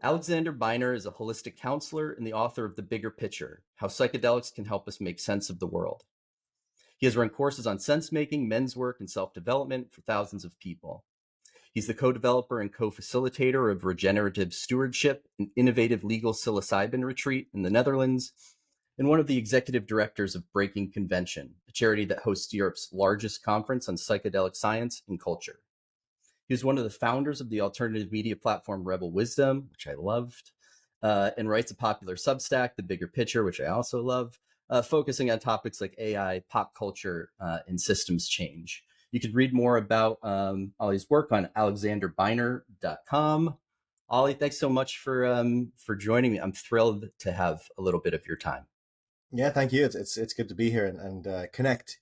Alexander Beiner is a holistic counselor and the author of The Bigger Picture: How Psychedelics Can Help Us Make Sense of the World. He has run courses on sensemaking, men's work, and self-development for thousands of people. He's the co-developer and co-facilitator of Regenerative Stewardship, an innovative legal psilocybin retreat in the Netherlands, and one of the executive directors of Breaking Convention, a charity that hosts Europe's largest conference on psychedelic science and culture. He was one of the founders of the alternative media platform Rebel Wisdom, which I loved, and writes a popular Substack, The Bigger Picture, which I also love, focusing on topics like AI, pop culture, and systems change. You can read more about Ollie's work on alexanderbeiner.com. Ollie, thanks so much for joining me. I'm thrilled to have a little bit of your time. Yeah, thank you. It's good to be here and connect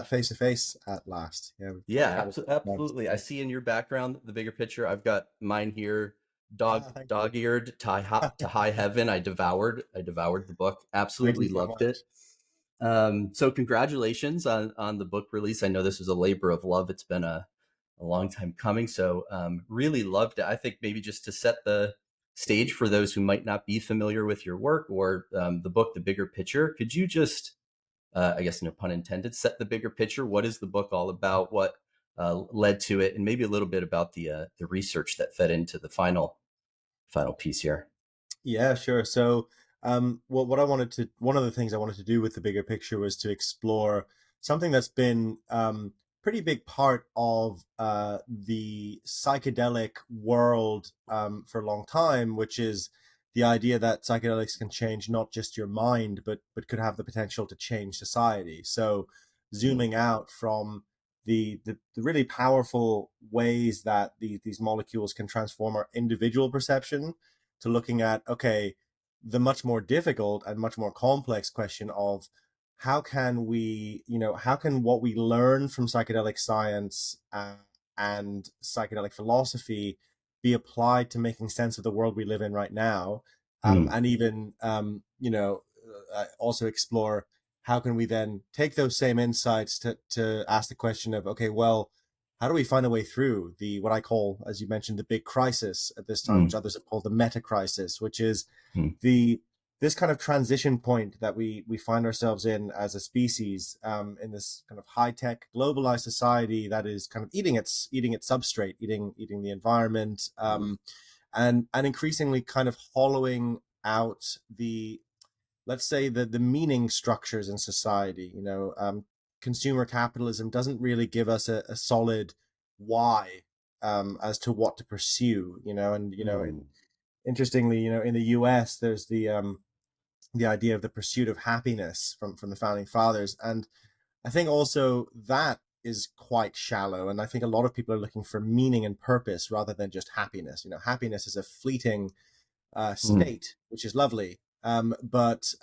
face to face at last. Yeah, absolutely. I see in your background The Bigger Picture. I've got mine here, Thank you. dog-eared to high heaven. I devoured the book. Thank you Absolutely so loved much. it. So congratulations on the book release. I know this was a labor of love. It's been a long time coming. So really loved it. I think maybe just to set the stage for those who might not be familiar with your work or the book, The Bigger Picture, could you just, I guess no pun intended, set the bigger picture? What is the book all about? What led to it? And maybe a little bit about the research that fed into the final piece here. Yeah, sure. So, what one of the things I wanted to do with the bigger picture was to explore something that's been pretty big part of the psychedelic world for a long time, which is the idea that psychedelics can change not just your mind, but could have the potential to change society. So, zooming out from the really powerful ways that these molecules can transform our individual perception to looking at, okay, the much more difficult and much more complex question of how can how can what we learn from psychedelic science and psychedelic philosophy be applied to making sense of the world we live in right now, and even also explore how can we then take those same insights to ask the question of, okay, well, how do we find a way through the what I call, as you mentioned, the big crisis at this time, which others have called the meta crisis, which is the this kind of transition point that we find ourselves in as a species, in this kind of high tech globalized society that is kind of eating its substrate, eating the environment, and increasingly kind of hollowing out the, let's say, the meaning structures in society. Consumer capitalism doesn't really give us a solid why as to what to pursue. Interestingly, in the U.S., there's the idea of the pursuit of happiness from the founding fathers, and I think also that is quite shallow. And I think a lot of people are looking for meaning and purpose rather than just happiness. Happiness is a fleeting state, which is lovely, but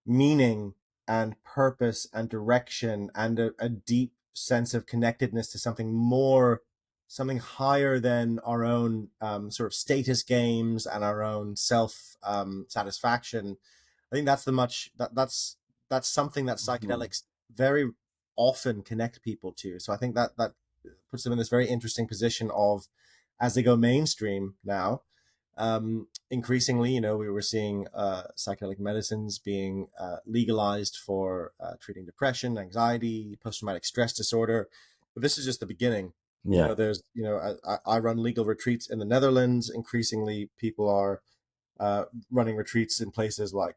meaning and purpose and direction and a deep sense of connectedness to something more, something higher than our own sort of status games and our own self satisfaction. I think that's that's something that psychedelics very often connect people to. So I think that puts them in this very interesting position of, as they go mainstream now, increasingly, we were seeing psychedelic medicines being legalized for treating depression, anxiety, post-traumatic stress disorder. But this is just the beginning. Yeah. There's, I run legal retreats in the Netherlands. Increasingly, people are running retreats in places like,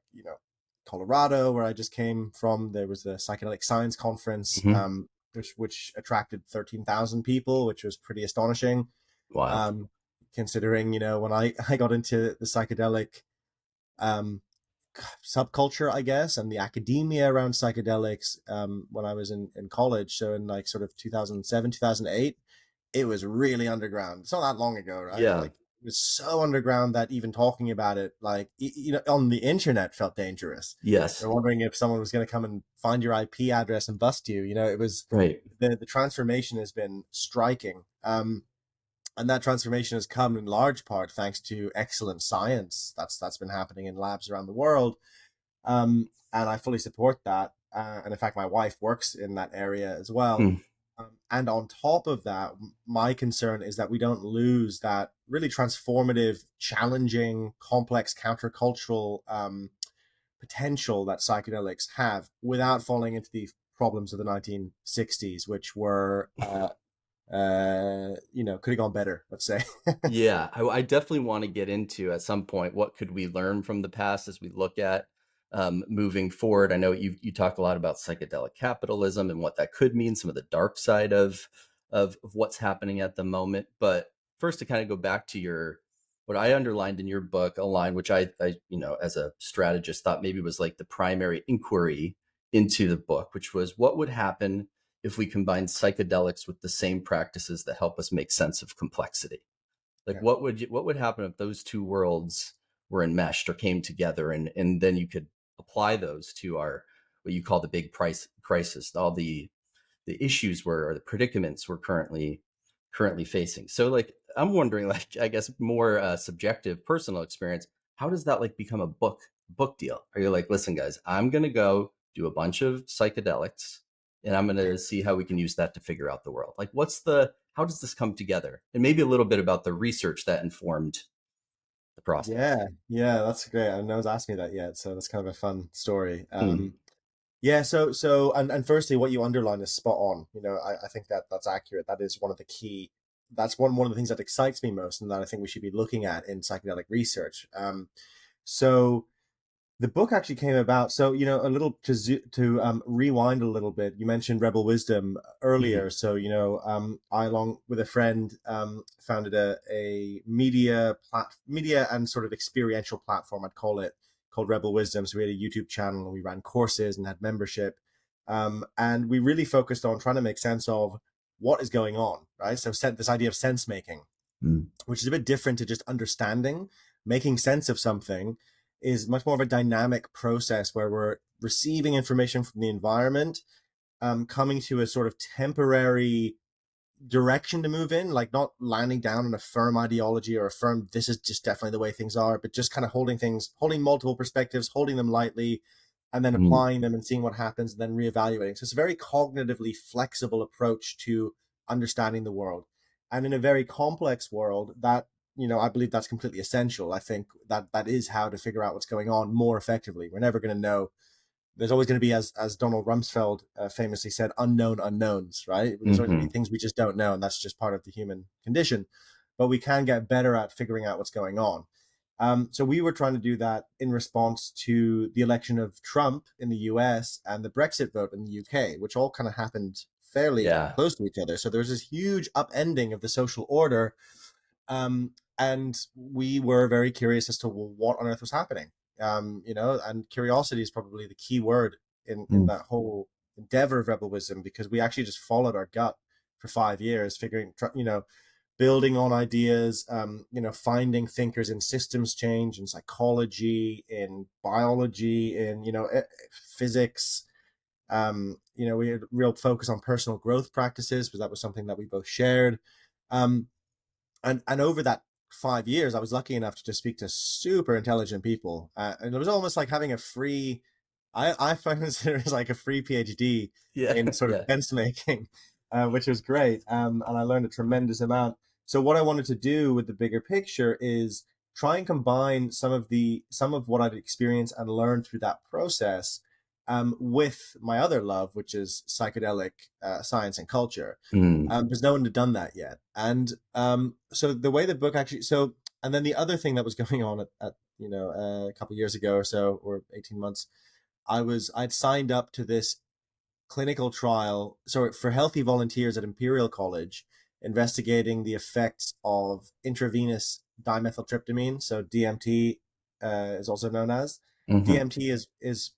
Colorado, where I just came from. There was the Psychedelic Science Conference, which attracted 13,000 people, which was pretty astonishing. Wow. Considering, when I got into the psychedelic subculture, I guess, and the academia around psychedelics when I was in college. So in like sort of 2007, 2008, it was really underground. It's not that long ago, right? Yeah. Like, it was so underground that even talking about it, like, on the internet felt dangerous. Yes. They're wondering if someone was going to come and find your IP address and bust you. It was Right. the transformation has been striking. And that transformation has come in large part thanks to excellent science that's been happening in labs around the world. And I fully support that. And in fact, my wife works in that area as well. And on top of that, my concern is that we don't lose that really transformative, challenging, complex, countercultural potential that psychedelics have without falling into the problems of the 1960s, which were, could have gone better, let's say. Yeah, I definitely want to get into at some point what could we learn from the past as we look at moving forward. I know you talk a lot about psychedelic capitalism and what that could mean, some of the dark side of what's happening at the moment. But first, to kind of go back to your what I underlined in your book, a line which I as a strategist thought maybe was like the primary inquiry into the book, which was what would happen if we combine psychedelics with the same practices that help us make sense of complexity. Like Yeah. what would happen if those two worlds were enmeshed or came together, and then you could apply those to our what you call the big price crisis, all the issues or the predicaments we're currently facing. So like I'm wondering, like I guess more subjective personal experience, how does that like become a book deal? Are you like, listen guys, I'm gonna go do a bunch of psychedelics and I'm gonna see how we can use that to figure out the world? Like how does this come together? And maybe a little bit about the research that informed the process. Yeah, that's great. I no one's asked me that yet, so that's kind of a fun story. Hmm. Yeah, and firstly, what you underline is spot on. I think that that's accurate. That is one of the key. That's one of the things that excites me most, and that I think we should be looking at in psychedelic research. So the book actually came about. So a little to rewind a little bit. You mentioned Rebel Wisdom Hmm. earlier. So I, along with a friend, founded a media and sort of experiential platform, I'd call it, called Rebel Wisdom. So we had a YouTube channel and we ran courses and had membership, and we really focused on trying to make sense of what is going on, right? So this idea of sense making, Hmm. which is a bit different to just understanding. Making sense of something is much more of a dynamic process where we're receiving information from the environment, coming to a sort of temporary direction to move in, like not landing down on a firm ideology or a firm, this is just definitely the way things are, but just kind of holding multiple perspectives, holding them lightly, and then Hmm. applying them and seeing what happens, and then reevaluating. So it's a very cognitively flexible approach to understanding the world. And in a very complex world, that, I believe that's completely essential. I think that that is how to figure out what's going on more effectively. We're never going to know. There's always going to be, as Donald Rumsfeld famously said, unknown unknowns, right? There's always going to Hmm. be things we just don't know, and that's just part of the human condition. But we can get better at figuring out what's going on. So we were trying to do that in response to the election of Trump in the US and the Brexit vote in the UK, which all kind of happened fairly Yeah. close to each other. So there was this huge upending of the social order, and we were very curious as to what on earth was happening. And curiosity is probably the key word in Hmm. that whole endeavor of rebel wisdom, because we actually just followed our gut for 5 years, building on ideas, finding thinkers in systems change, in psychology, in biology, in physics. We had a real focus on personal growth practices because that was something that we both shared. Um, and over that 5 years, I was lucky enough to just speak to super intelligent people, and it was almost like having a free. I find this as like a free PhD Yeah. in sort of Yeah. sense making, which was great, and I learned a tremendous amount. So what I wanted to do with the bigger picture is try and combine some of what I've experienced and learned through that process, with my other love, which is psychedelic science and culture, Hmm. because no one had done that yet. And so the way the book actually, and then the other thing that was going on at a couple of years ago or so, or 18 months, I'd signed up to this clinical trial, so for healthy volunteers at Imperial College, investigating the effects of intravenous dimethyltryptamine, so DMT, is also known as. Hmm. DMT is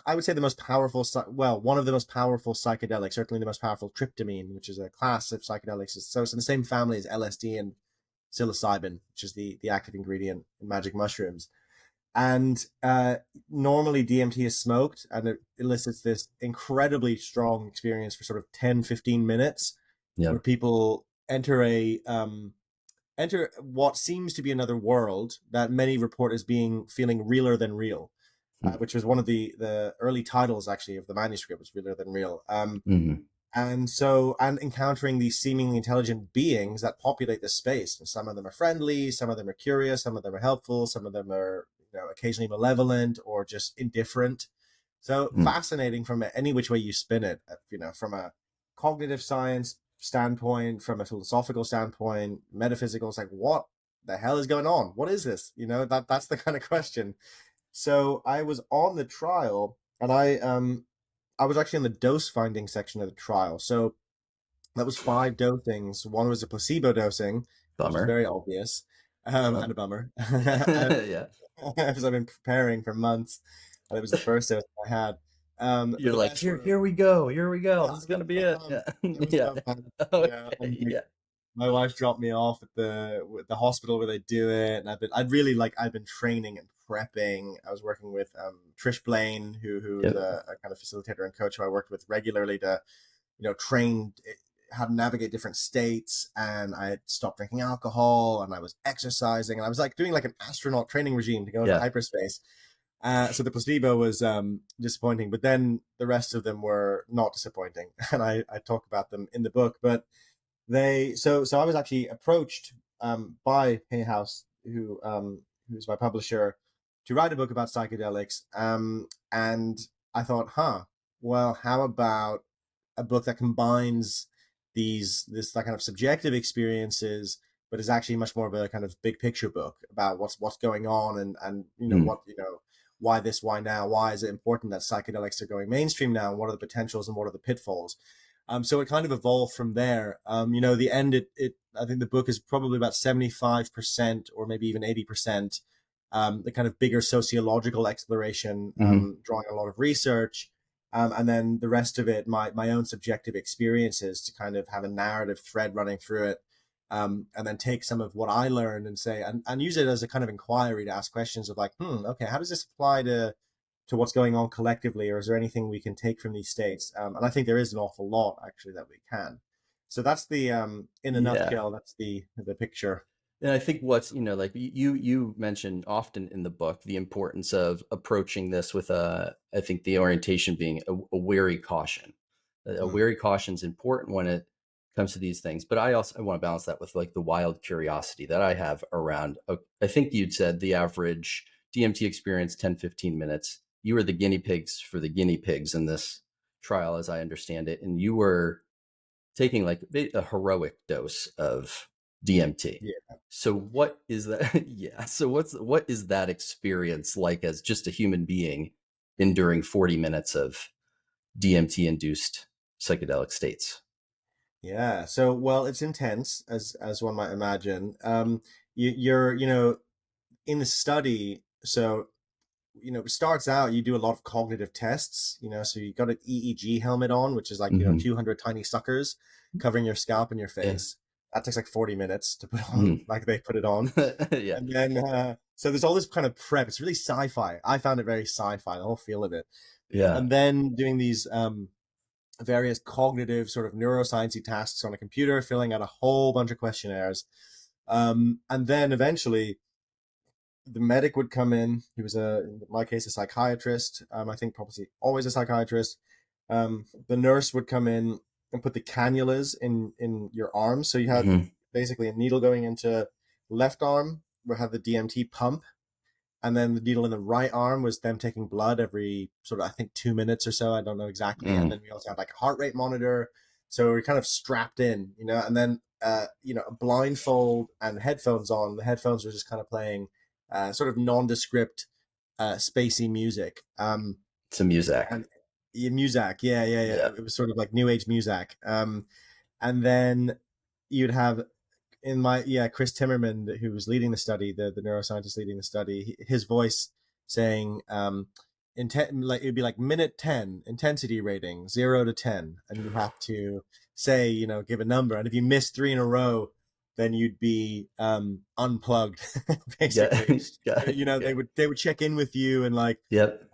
I would say the most powerful, well, one of the most powerful psychedelics, certainly the most powerful tryptamine, which is a class of psychedelics. So it's in the same family as LSD and psilocybin, which is the active ingredient in magic mushrooms. And normally DMT is smoked, and it elicits this incredibly strong experience for sort of 10-15 minutes, Yeah. where people enter what seems to be another world that many report as being feeling realer than real, Hmm. which was one of the early titles actually of the manuscript, was realer than real. Hmm. And encountering these seemingly intelligent beings that populate this space. And some of them are friendly, some of them are curious, some of them are helpful, some of them are, occasionally malevolent or just indifferent. So Mm. fascinating from any which way you spin it, from a cognitive science standpoint, from a philosophical standpoint, metaphysical. It's like, what the hell is going on? What is this? That's the kind of question. So I was on the trial, and I was actually in the dose finding section of the trial. So that was 5 dosings. One was a placebo dosing, which is Bummer. very obvious, Uh, and a bummer. yeah. Because I've been preparing for months, and it was the first dose I had. But You're the like, rest here, were, here we go. Here we go. yeah, This is I gonna be was it. pumped. Yeah. I was Yeah. so pumped. Yeah, and Okay. like Yeah. my wife dropped me off at the hospital where they do it, and I've been training and prepping. I was working with Trish Blaine, who was Yep. a kind of facilitator and coach who I worked with regularly to train how to navigate different states. And I had stopped drinking alcohol, and I was exercising, and I was like doing like an astronaut training regime to go into Yeah. hyperspace. So the placebo was disappointing, but then the rest of them were not disappointing, and I talk about them in the book. But so I was actually approached by Hay House, who's my publisher, to write a book about psychedelics. And I thought, well, how about a book that combines this like kind of subjective experiences, but is actually much more of a kind of big picture book about what's going on, and Mm. why this, why now, why is it important that psychedelics are going mainstream now, and what are the potentials and what are the pitfalls. So it kind of evolved from there. The end, I think the book is probably about 75% or maybe even 80%, the kind of bigger sociological exploration, Hmm. drawing a lot of research. And then the rest of it, my own subjective experiences to kind of have a narrative thread running through it. And then take some of what I learned and say, and use it as a kind of inquiry to ask questions of like, okay, how does this apply to what's going on collectively, or is there anything we can take from these states? And I think there is an awful lot actually that we can. So that's the in a Yeah. nutshell, that's the picture. And I think what's, like you mentioned often in the book, the importance of approaching this with I think the orientation being a wary caution. A Mm, wary caution is important when it comes to these things. But I want to balance that with like the wild curiosity that I have around. I think you'd said the average DMT experience 10-15 minutes. You were the guinea pigs for the guinea pigs in this trial, as I understand it. And you were taking like a heroic dose of DMT. yeah. So what is that? Yeah. So what is that experience like as just a human being enduring 40 minutes of DMT induced psychedelic states? Yeah. So, well, it's intense, as one might imagine. You're, in the study. So, it starts out, you do a lot of cognitive tests. So you got an EEG helmet on, which is like, Hmm. 200 tiny suckers covering your scalp and your Yeah. face. That takes like 40 minutes to put on, Mhm. like they put it on. Yeah. And then, so there's all this kind of prep. It's really sci-fi. I found it very sci-fi, the whole feel of it. Yeah. And then doing these various cognitive sort of neurosciencey tasks on a computer, filling out a whole bunch of questionnaires. And then eventually the medic would come in. He was in my case, a psychiatrist. I think probably always a psychiatrist. The nurse would come in and put the cannulas in your arms. So you had Hmm. basically a needle going into left arm where had the DMT pump, and then the needle in the right arm was them taking blood every sort of, I think, 2 minutes or so. I don't know exactly. And Mm. then we also had like a heart rate monitor. So we're kind of strapped in, and then, a blindfold and headphones on. The headphones were just kind of playing sort of nondescript, spacey music. Some music. And yeah, Muzak. Yeah, yeah, yeah. Yeah. It was sort of like new age Muzak. And then you'd have in my Chris Timmerman, who was leading the study, the neuroscientist leading the study, his voice saying, like it'd be like minute 10 intensity rating 0 to 10, and you have to say, give a number, and if you miss three in a row, then you'd be unplugged, Yeah. basically. Yeah. They would check in with you, and like, Yep.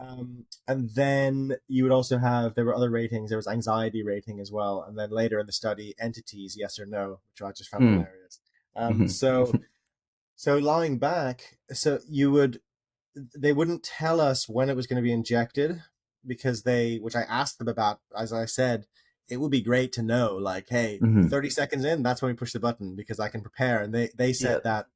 and then you would also have, there were other ratings. There was anxiety rating as well. And then later in the study, entities, yes or no, which I just found Mm. hilarious. Hmm. So lying back, so they wouldn't tell us when it was going to be injected, because which I asked them about, as I said, it would be great to know, like, hey, Hmm. 30 seconds in, that's when we push the button because I can prepare. And they Yeah. said that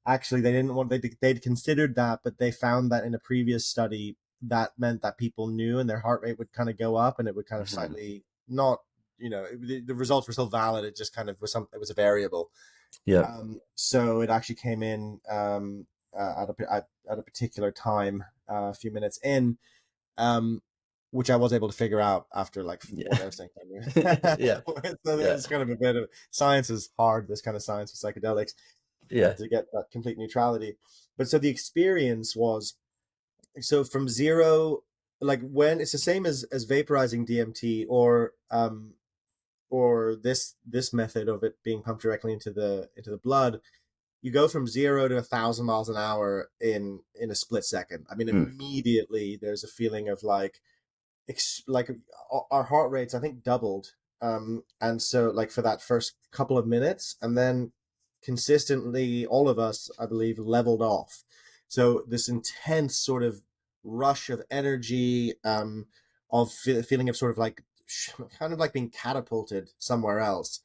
actually they didn't want, they'd considered that, but they found that in a previous study that meant that people knew and their heart rate would kind of go up and it would kind of Hmm. slightly not, the results were still valid. It just kind of was it was a variable. Yeah. So it actually came in at a particular time, a few minutes in, um, which I was able to figure out after like four Yeah. dosing. Yeah. So Yeah. there's kind of a bit of science is hard, this kind of science with psychedelics, Yeah. to get that complete neutrality. But so the experience was, so from zero, like when it's the same as vaporizing DMT or this method of it being pumped directly into the blood, you go from 0 to 1,000 miles an hour in a split second. I mean, Mm. immediately there's a feeling of like our heart rates I think doubled, and so like for that first couple of minutes, and then consistently all of us I believe leveled off. So this intense sort of rush of energy, of feeling of sort of like kind of like being catapulted somewhere else.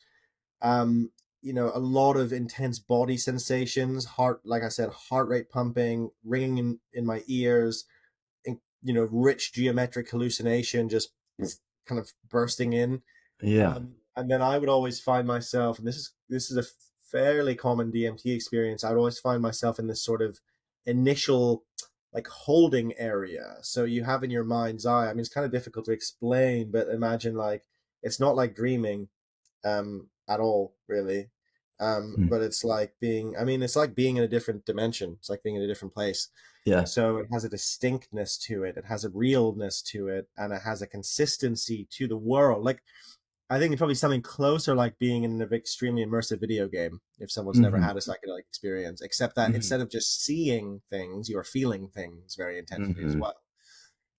um a lot of intense body sensations, heart, like I said, heart rate pumping, ringing in my ears, and rich geometric hallucination just kind of bursting in. Yeah. And then I would always find myself, and this is a fairly common DMT experience, I would always find myself in this sort of initial like holding area. So you have in your mind's eye, I mean it's kind of difficult to explain, but imagine like it's not like dreaming at all really. Mm. But it's like being, I mean it's like being in a different dimension, it's like being in a different place. Yeah. So it has a distinctness to it, it has a realness to it, and it has a consistency to the world. Like I think it's probably something closer like being in an extremely immersive video game, if someone's never Hmm. had a psychedelic experience, except that Hmm. instead of just seeing things, you're feeling things very intensely as Hmm. well.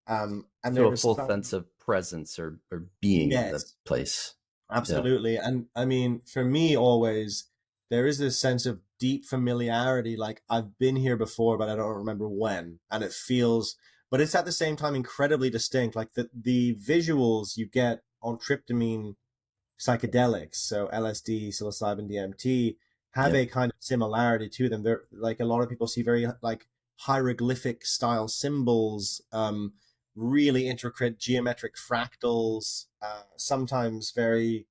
And Feel a there's full some, sense of presence or being in the yes, place. Yeah. absolutely. And I mean, for me, always, there is this sense of deep familiarity. Like I've been here before, but I don't remember when. And it feels, but it's at the same time incredibly distinct. Like the visuals you get on tryptamine psychedelics, so LSD, psilocybin, DMT, have Yeah. a kind of similarity to them. They're like a lot of people see very like hieroglyphic style symbols, really intricate geometric fractals, sometimes very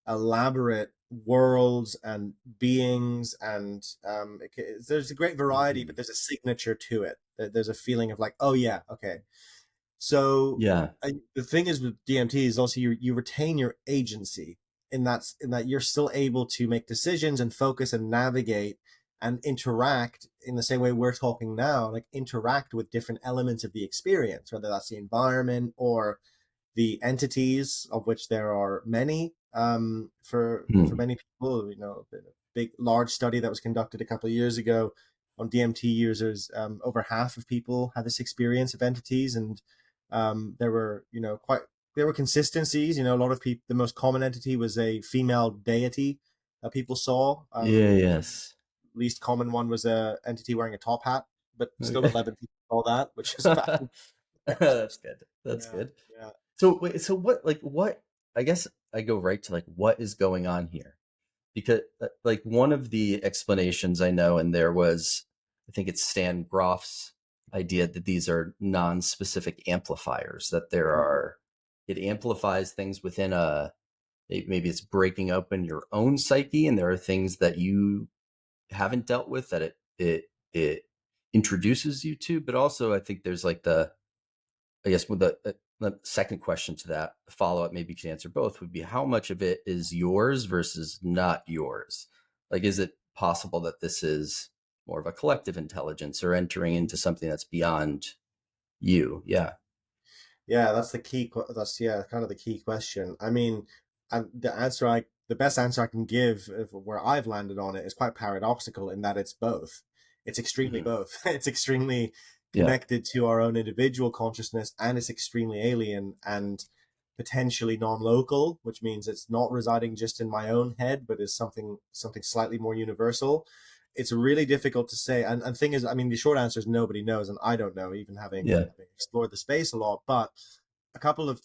elaborate worlds and beings, and there's a great variety, Hmm. but there's a signature to it. There's a feeling of like, oh yeah, okay. So Yeah. the thing is with DMT is also you retain your agency in that you're still able to make decisions and focus and navigate and interact in the same way we're talking now, like interact with different elements of the experience, whether that's the environment or the entities, of which there are many, for Mm. many people. The big large study that was conducted a couple of years ago on DMT users, over half of people had this experience of entities, and there were quite there were consistencies. A lot of people, the most common entity was a female deity that people saw. Yeah. Yes. Least common one was a entity wearing a top hat, but still Okay. 11 people saw that, which is fascinating. That's good. That's Yeah, good. yeah. So wait, so what I guess I go right to like what is going on here? Because like one of the explanations I know, and there was, I think it's Stan Groff's idea that these are non-specific amplifiers, that there are, it amplifies things within maybe it's breaking open your own psyche, and there are things that you haven't dealt with that it introduces you to. But also I think there's like I guess with the second question to that, the follow up, maybe you can answer both, would be how much of it is yours versus not yours? Like, is it possible that this is more of a collective intelligence or entering into something that's beyond you? Yeah. Yeah, that's the key. That's, yeah, kind of the key question. I mean, and the best answer I can give of where I've landed on it is quite paradoxical in that it's both. It's extremely Hmm. both. It's extremely Yeah. connected to our own individual consciousness, and it's extremely alien and potentially non-local, which means it's not residing just in my own head, but is something slightly more universal. It's really difficult to say. And thing is, I mean, the short answer is nobody knows, and I don't know, even having Yeah. explored the space a lot. But a couple of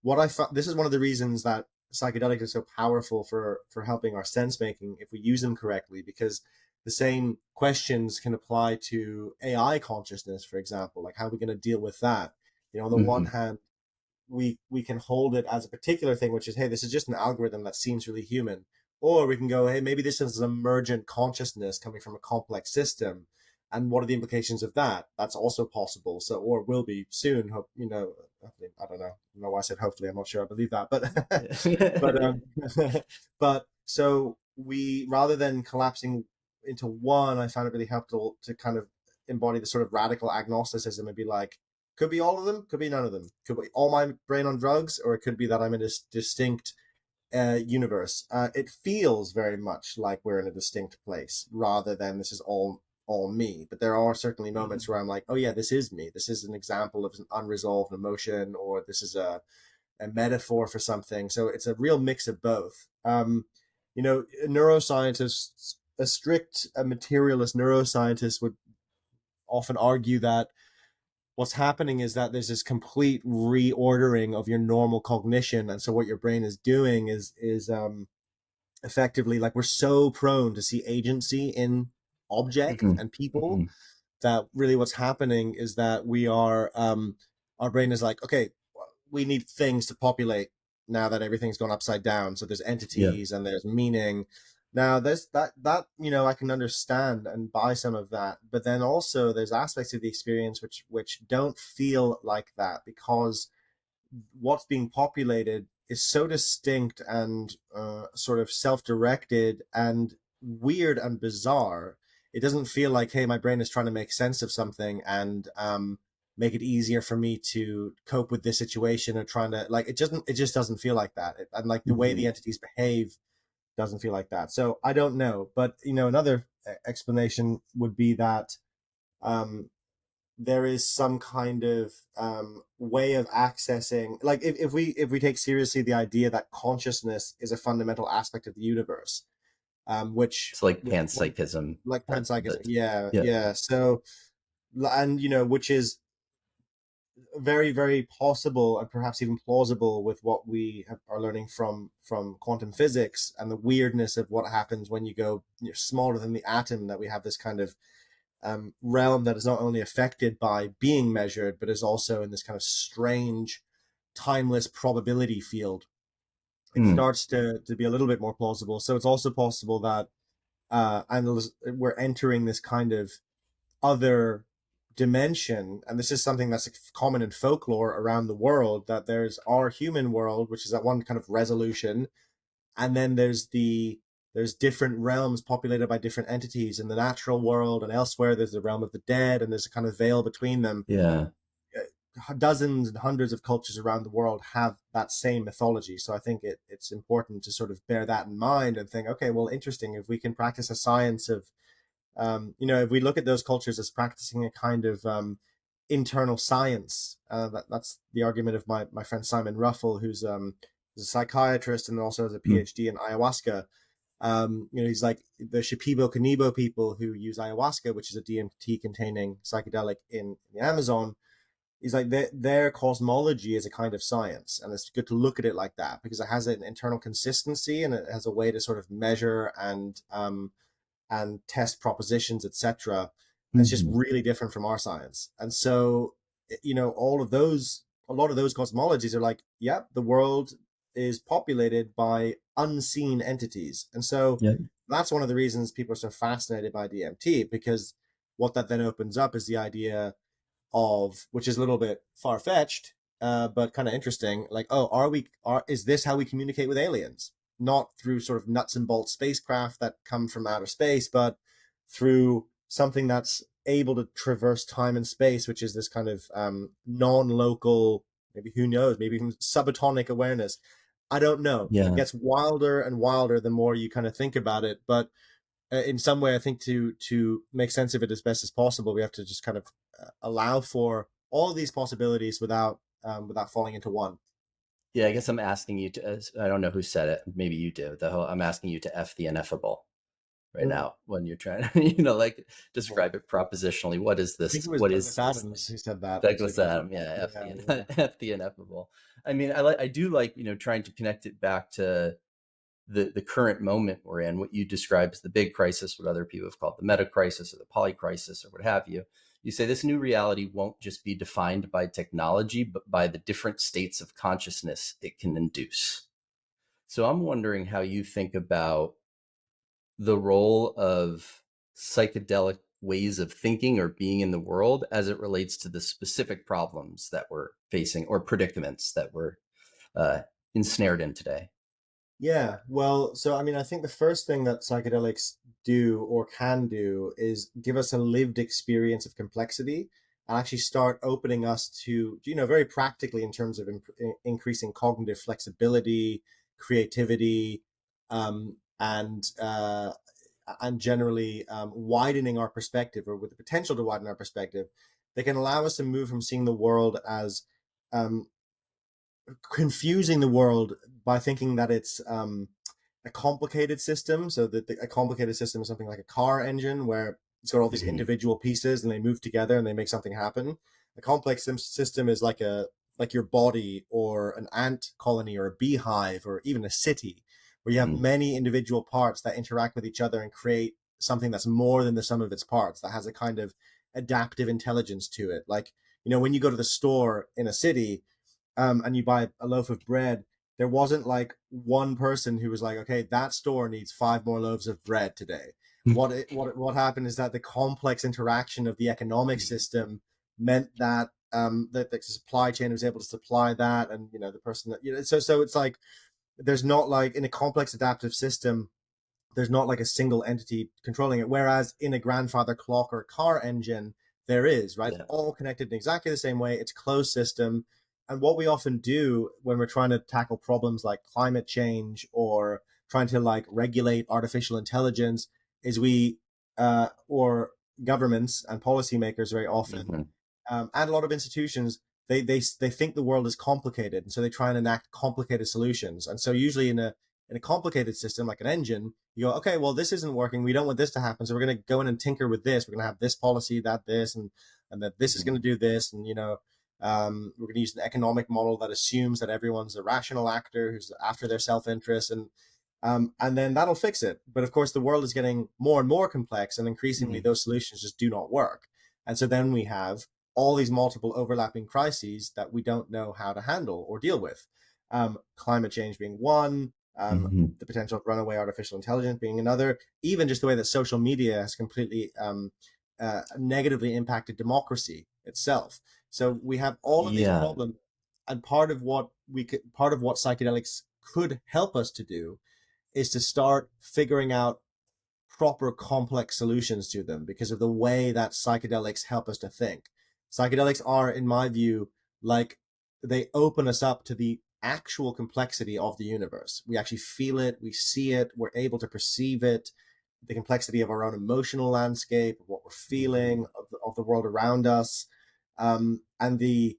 what I found, this is one of the reasons that psychedelics are so powerful for helping our sense making if we use them correctly, because the same questions can apply to AI consciousness, for example. Like, how are we going to deal with that? On the one Hmm. hand, we can hold it as a particular thing, which is, hey, this is just an algorithm that seems really human. Or we can go, hey, maybe this is an emergent consciousness coming from a complex system. And what are the implications of that? That's also possible. So, or will be soon. Hope, I don't know. I don't know why I said hopefully. I'm not sure I believe that, but but but so we, rather than collapsing into one, I found it really helpful to kind of embody the sort of radical agnosticism and be like, could be all of them, could be none of them. Could be all my brain on drugs, or it could be that I'm in a distinct universe. It feels very much like we're in a distinct place rather than this is all me. But there are certainly moments where I'm like, oh yeah, this is me. This is an example of an unresolved emotion, or this is a metaphor for something. So it's a real mix of both. Neuroscientists, a strict a materialist neuroscientist would often argue that what's happening is that there's this complete reordering of your normal cognition, and so what your brain is doing is effectively, like, we're so prone to see agency in object Hmm. and people Hmm. that really what's happening is that we are our brain is like, okay, we need things to populate now that everything's gone upside down. So there's Yeah. entities and there's meaning. Now there's that I can understand and buy some of that, but then also there's aspects of the experience which don't feel like that, because what's being populated is so distinct and sort of self-directed and weird and bizarre. It doesn't feel like, hey, my brain is trying to make sense of something and make it easier for me to cope with this situation, or trying to, like, it just doesn't feel like that. And like the way Hmm. the entities behave doesn't feel like that. So I don't know, but another explanation would be that um, there is some kind of way of accessing, like, if we take seriously the idea that consciousness is a fundamental aspect of the universe, which It's like which panpsychism. like panpsychism, That. yeah, Yeah. yeah. So, and which is very, very possible and perhaps even plausible with what we are learning from quantum physics and the weirdness of what happens when you go smaller than the atom, that we have this kind of realm that is not only affected by being measured, but is also in this kind of strange, timeless probability field. It Hmm. starts to be a little bit more plausible. So it's also possible that and we're entering this kind of other dimension, and this is something that's common in folklore around the world, that there's our human world, which is at one kind of resolution, and then there's different realms populated by different entities in the natural world, and elsewhere there's the realm of the dead, and there's a kind of veil between them. Yeah. Dozens and hundreds of cultures around the world have that same mythology, so I think it's important to sort of bear that in mind and think, okay, well, interesting, if we can practice a science of if we look at those cultures as practicing a kind of internal science, that's the argument of my friend Simon Ruffle, who's a psychiatrist and also has a Hmm. PhD in ayahuasca. He's like the Shipibo Kanibo people who use ayahuasca, which is a DMT containing psychedelic in the Amazon. He's like, their cosmology is a kind of science, and it's good to look at it like that because it has an internal consistency and it has a way to sort of measure and test propositions, etc. It's just Hmm. really different from our science. And so, all of those, a lot of those cosmologies are like, yep, the world is populated by unseen entities. And so Yeah. that's one of the reasons people are so fascinated by DMT, because what that then opens up is the idea of, which is a little bit far fetched, but kind of interesting. Like, oh, is this how we communicate with aliens? Not through sort of nuts and bolts spacecraft that come from outer space, but through something that's able to traverse time and space, which is this kind of non-local, maybe, who knows, maybe even subatomic awareness. I don't know. It Yeah. gets wilder and wilder the more you kind of think about it, but in some way, I think to make sense of it as best as possible, we have to just kind of allow for all of these possibilities without falling into one. Yeah. I guess I'm asking you to. I don't know who said it. Maybe you do. I'm asking you to f the ineffable. right Mm. now when you're trying to, like Yeah. describe it propositionally. What is I think this? it was What is Douglas this thing? Adams who said that. Douglas Adam, yeah, F Yeah, the yeah. F the ineffable. I mean, I do like, trying to connect it back to the current moment we're in, what you describe as the big crisis, what other people have called the meta crisis or the poly crisis or what have you. You say this new reality won't just be defined by technology, but by the different states of consciousness it can induce. So I'm wondering how you think about the role of psychedelic ways of thinking or being in the world as it relates to the specific problems that we're facing or predicaments that we're uh, ensnared in today. Yeah, well, so I mean, I think the first thing that psychedelics do or can do is give us a lived experience of complexity and actually start opening us to, very practically in terms of increasing cognitive flexibility, creativity, and generally widening our perspective, or with the potential to widen our perspective. They can allow us to move from seeing the world as um, confusing the world by thinking that it's a complicated system. So that a complicated system is something like a car engine where it's got all these Mm-hmm. individual pieces and they move together and they make something happen. A complex system is like your body or an ant colony or a beehive or even a city where you have many individual parts that interact with each other and create something that's more than the sum of its parts, that has a kind of adaptive intelligence to it. Like, when you go to the store in a city, and you buy a loaf of bread, there wasn't like one person who was like, okay, that store needs 5 more loaves of bread today. What happened is that the complex interaction of the economic system meant that that the supply chain was able to supply that, and the person that so it's like there's not like in a complex adaptive system there's not like a single entity controlling it. Whereas in a grandfather clock or a car engine, there is, right? Yeah. All connected in exactly the same way. It's a closed system. And what we often do when we're trying to tackle problems like climate change or trying to like regulate artificial intelligence is or governments and policymakers very often, Mm-hmm. and a lot of institutions, they think the world is complicated, and so they try and enact complicated solutions. And so usually in a complicated system like an engine, you go, okay, well, this isn't working. We don't want this to happen, so we're going to go in and tinker with this. We're going to have this policy, that this, and that this is Mm-hmm. going to do this, and we're going to use an economic model that assumes that everyone's a rational actor who's after their self-interest, and then that'll fix it. But of course, the world is getting more and more complex, and increasingly Mm-hmm. those solutions just do not work. And so then we have all these multiple overlapping crises that we don't know how to handle or deal with. Climate change being one, Mm-hmm. the potential of runaway artificial intelligence being another, even just the way that social media has completely negatively impacted democracy itself. So we have all of these Yeah. problems, and part of what psychedelics could help us to do is to start figuring out proper complex solutions to them because of the way that psychedelics help us to think. Psychedelics are, in my view, like they open us up to the actual complexity of the universe. We actually feel it, we see it, we're able to perceive it, the complexity of our own emotional landscape, of what we're Mm-hmm. feeling, of the world around us. And they've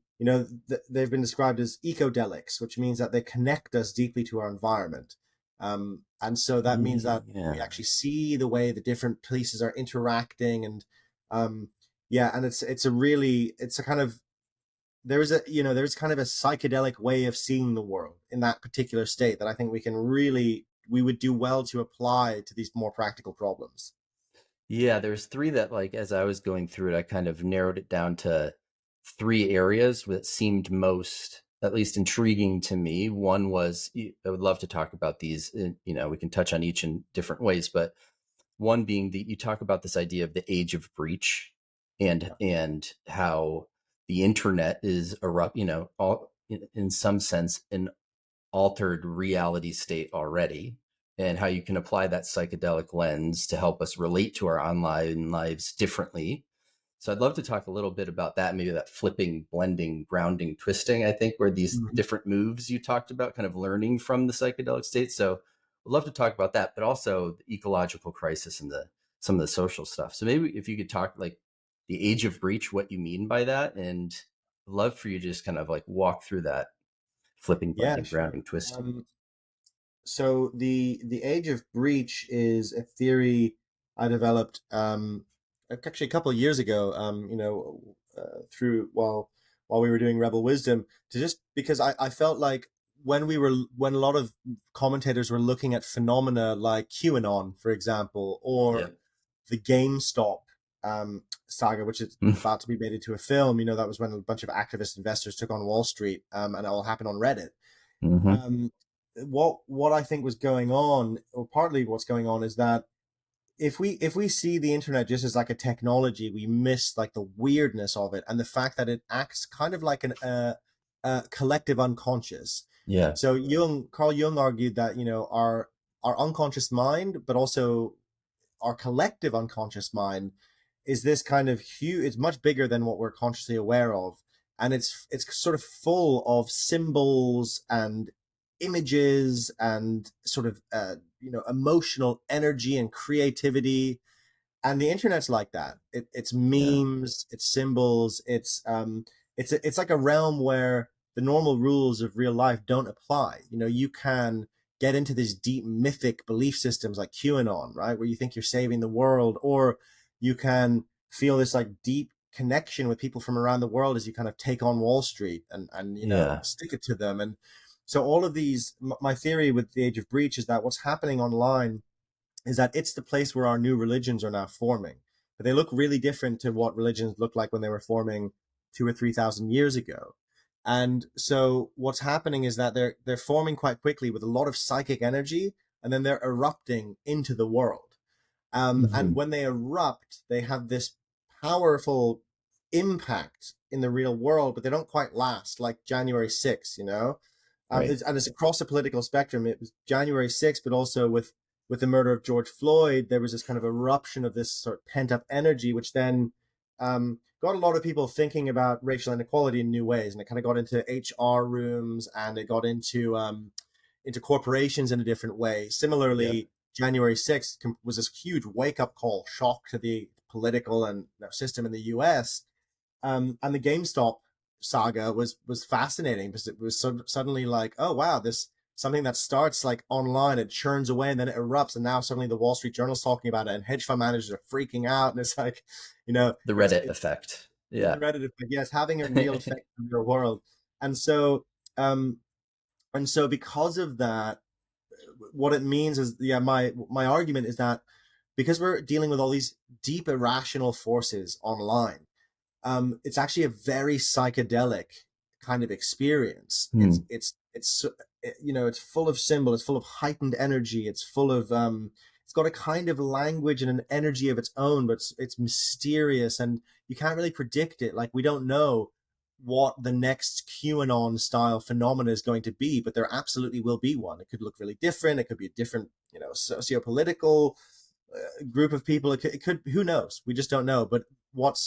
been described as ecodelics, which means that they connect us deeply to our environment. And so that means that we Yeah. actually see the way the different pieces are interacting, and um, yeah, and it's a kind of there's kind of a psychedelic way of seeing the world in that particular state that I think we would do well to apply to these more practical problems. Yeah, there's three that, like, as I was going through it, I kind of narrowed it down to three areas that seemed most, at least, intriguing to me. One was, I would love to talk about these, we can touch on each in different ways, but one being that you talk about this idea of the age of breach and how the internet is erupt, all in some sense an altered reality state already, and how you can apply that psychedelic lens to help us relate to our online lives differently. So I'd love to talk a little bit about that, maybe that flipping, blending, grounding, twisting, I think, where these Mhm. different moves you talked about, kind of learning from the psychedelic state. So I'd love to talk about that, but also the ecological crisis and some of the social stuff. So maybe if you could talk like the age of breach, what you mean by that, and I'd love for you to just kind of like walk through that flipping, Yeah, blending, sure. grounding, twisting. So the age of breach is a theory I developed actually a couple of years ago, through while we were doing Rebel Wisdom, to just because I felt like when a lot of commentators were looking at phenomena like QAnon, for example, Yeah. or the GameStop saga, which is about to be made into a film. That was when a bunch of activist investors took on Wall Street, and it all happened on Reddit. Mm-hmm. What I think was going on, or partly what's going on, is that if we see the internet just as like a technology, we miss like the weirdness of it and the fact that it acts kind of like a collective unconscious. Yeah. So Carl Jung argued that our unconscious mind, but also our collective unconscious mind, is this kind of huge. It's much bigger than what we're consciously aware of, and it's sort of full of symbols and images and sort of emotional energy and creativity. And the internet's like that. It's Yeah. memes, it's symbols, it's like a realm where the normal rules of real life don't apply. You can get into these deep mythic belief systems like QAnon, right, where you think you're saving the world, or you can feel this like deep connection with people from around the world as you kind of take on Wall Street and Yeah. stick it to them. And so all of these, my theory with the Age of Breach is that what's happening online is that it's the place where our new religions are now forming. But they look really different to what religions looked like when they were forming 2 or 3 thousand years ago. And so what's happening is that they're forming quite quickly with a lot of psychic energy, and then they're erupting into the world. And Mm-hmm. when they erupt, they have this powerful impact in the real world, but they don't quite last, like January 6th, Right. it's across the political spectrum. It was January 6th, but also with the murder of George Floyd, there was this kind of eruption of this sort of pent up energy, which then got a lot of people thinking about racial inequality in new ways, and it kind of got into HR rooms, and it got into corporations in a different way. Yeah. Similarly, January 6th was this huge wake up call, shock to the political and system in the US. And the GameStop saga was fascinating because it was suddenly like, oh wow, this something that starts like online, it churns away, and then it erupts, and now suddenly the Wall Street Journal's talking about it, and hedge fund managers are freaking out, and it's like, The it's Reddit it's effect. the Yeah. Reddit effect, yeah, it's having a real effect on your world. And so um and so because of that, what it means is, yeah, my argument is that because we're dealing with all these deep irrational forces online, it's actually a very psychedelic kind of experience. Hmm. It's full of symbol, it's full of heightened energy, it's full of it's got a kind of language and an energy of its own, but it's mysterious, and you can't really predict it. Like, we don't know what the next QAnon style phenomena is going to be, but there absolutely will be one. It could look really different. It could be a different, socio-political group of people. It could, who knows? We just don't know. But what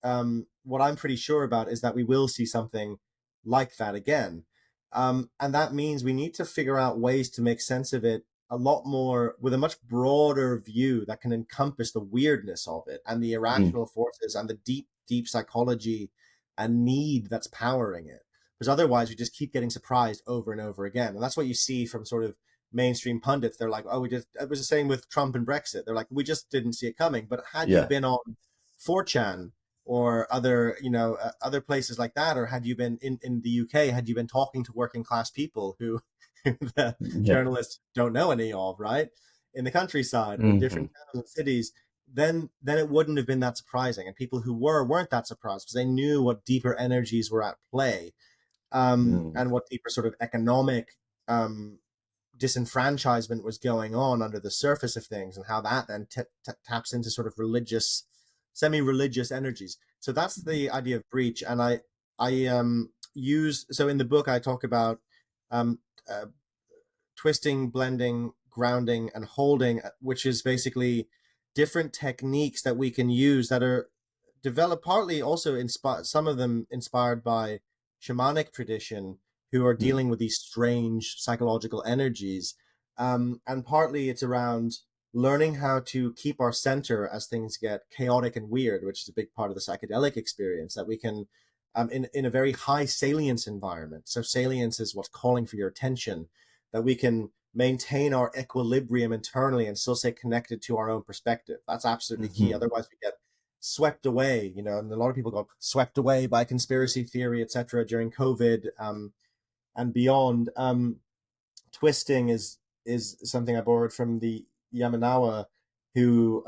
I'm pretty sure about is that we will see something like that again. And that means we need to figure out ways to make sense of it a lot more, with a much broader view that can encompass the weirdness of it and the Hmm. irrational forces and the deep, deep psychology and need that's powering it. Because otherwise, we just keep getting surprised over and over again. And that's what you see from sort of mainstream pundits. They're like, oh, it was the same with Trump and Brexit. They're like, we just didn't see it coming. But had you Yeah. been on 4chan or other places like that, or had you been in the UK, had you been talking to working class people who the Yeah. journalists don't know any of, right, in the countryside or in Hmm. different towns and cities, then it wouldn't have been that surprising. And people who weren't that surprised because they knew what deeper energies were at play, Mm. and what deeper sort of economic disenfranchisement was going on under the surface of things, and how that then taps into sort of semi-religious energies. So that's the idea of breach. And I use, so in the book I talk about um, uh, twisting, blending, grounding, and holding, which is basically different techniques that we can use that are developed partly also inspired, some of them inspired by shamanic tradition, who are Mm. dealing with these strange psychological energies. And partly it's around learning how to keep our center as things get chaotic and weird, which is a big part of the psychedelic experience, that we can, in a very high salience environment. So salience is what's calling for your attention, that we can maintain our equilibrium internally and still stay connected to our own perspective. That's absolutely key. Hmm. Otherwise we get swept away, and a lot of people got swept away by conspiracy theory, etc., during COVID, and beyond. Twisting is something I borrowed from the Yamanawa, who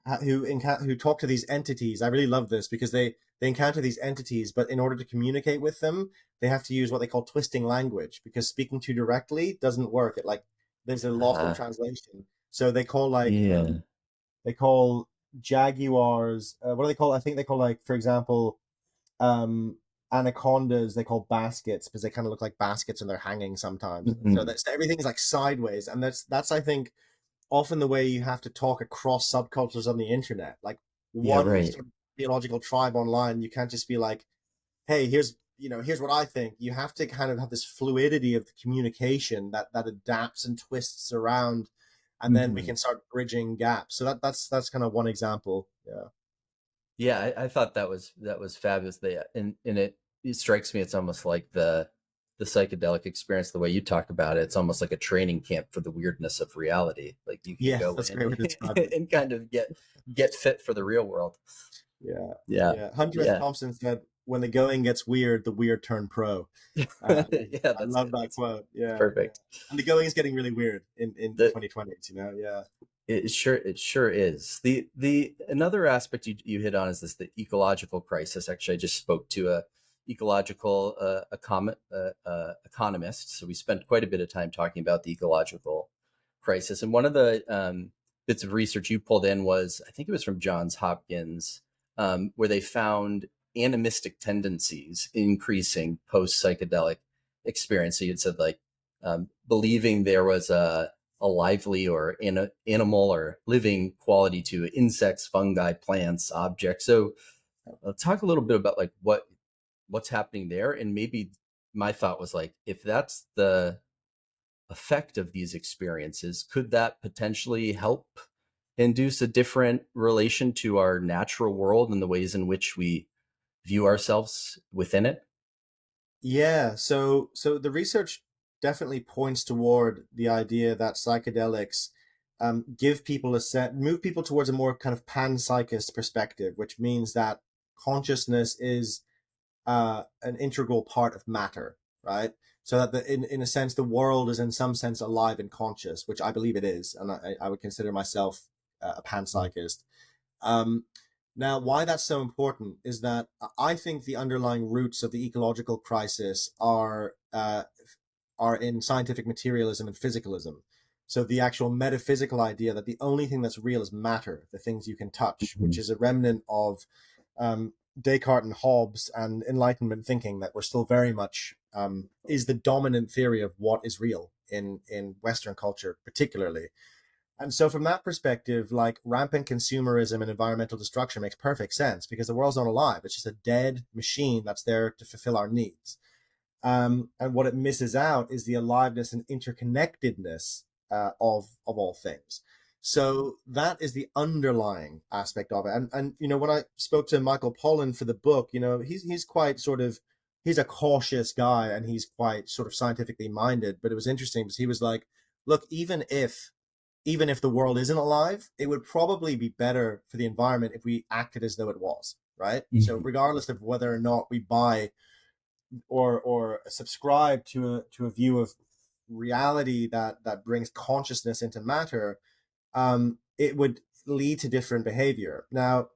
who talk to these entities. I really love this because they encounter these entities, but in order to communicate with them, they have to use what they call twisting language, because speaking too directly doesn't work. It, like, there's a loss in translation. So they call, like, Yeah. they call jaguars. What do they call? I think they call, like, for example, um, anacondas. They call baskets because they kind of look like baskets and they're hanging sometimes. So Hmm. that's everything is like sideways, and that's I think often the way you have to talk across subcultures on the internet. Like, Yeah, one right. sort of theological tribe online, you can't just be like, hey, here's what I think. You have to kind of have this fluidity of the communication that adapts and twists around, and then we Hmm. can start bridging gaps. So that's kind of one example. Yeah. Yeah, I thought that was fabulous. And it strikes me, it's almost like the psychedelic experience, the way you talk about it. It's almost like a training camp for the weirdness of reality. Like, you can Yeah, go that's a in great way to describe it. and kind of get fit for the real world. Yeah. Yeah, Yeah. Hunter S. yeah, Thompson said, when the going gets weird, the weird turn pro. yeah. I love that quote. That's Yeah, yeah. perfect. And the going is getting really weird in The 2020s, Yeah. It sure is. The another aspect you hit on is the ecological crisis. Actually, I just spoke to a ecological economist, so we spent quite a bit of time talking about the ecological crisis. And one of the bits of research you pulled in was, I think it was from Johns Hopkins, where they found animistic tendencies increasing post psychedelic experience. So you'd said, like, believing there was a lively or animal or living quality to insects, fungi, plants, objects. So talk a little bit about, like, what's happening there. And maybe my thought was, like, if that's the effect of these experiences, could that potentially help induce a different relation to our natural world and the ways in which we view ourselves within it? Yeah, so the research definitely points toward the idea that psychedelics give people move people towards a more kind of panpsychist perspective, which means that consciousness is an integral part of matter, right? So that in a sense, the world is in some sense alive and conscious, which I believe it is, and I would consider myself a panpsychist. Um, Now, why that's so important is that I think the underlying roots of the ecological crisis are in scientific materialism and physicalism. So the actual metaphysical idea that the only thing that's real is matter, the things you can touch, which Mhm. is a remnant of Descartes and Hobbes and Enlightenment thinking that we're still very much is the dominant theory of what is real in Western culture, particularly. And so from that perspective, like, rampant consumerism and environmental destruction makes perfect sense because the world's not alive. It's just a dead machine that's there to fulfill our needs. And what it misses out is the aliveness and interconnectedness of all things. So that is the underlying aspect of it. And when I spoke to Michael Pollan for the book, he's quite sort of, he's a cautious guy and he's quite sort of scientifically minded. But it was interesting because he was like, look, even if the world isn't alive, it would probably be better for the environment if we acted as though it was, right? So Mhm. regardless of whether or not we buy or subscribe to a view of reality that brings consciousness into matter, it would lead to different behavior. Now,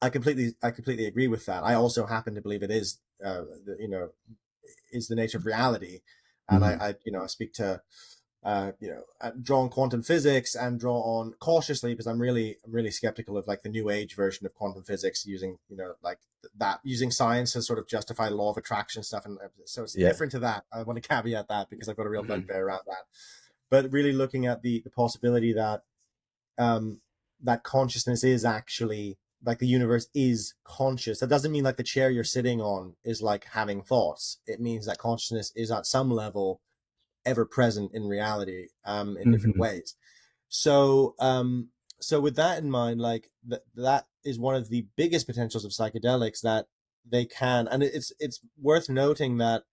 I completely agree with that. I also happen to believe it is is the nature of reality, and Mhm. I speak to draw on quantum physics and draw on cautiously because I'm really skeptical of, like, the new age version of quantum physics using like that using science to sort of justify the law of attraction stuff, and so it's Yeah. different to that. I want to caveat that because I've got a real Mhm. bugbear around that, but really looking at the possibility that um that consciousness is actually, like, the universe is conscious. That doesn't mean like the chair you're sitting on is like having thoughts. It means that consciousness is at some level ever present in reality, in different Mhm. ways. So with that in mind, like, that is one of the biggest potentials of psychedelics, that they can, and it's worth noting that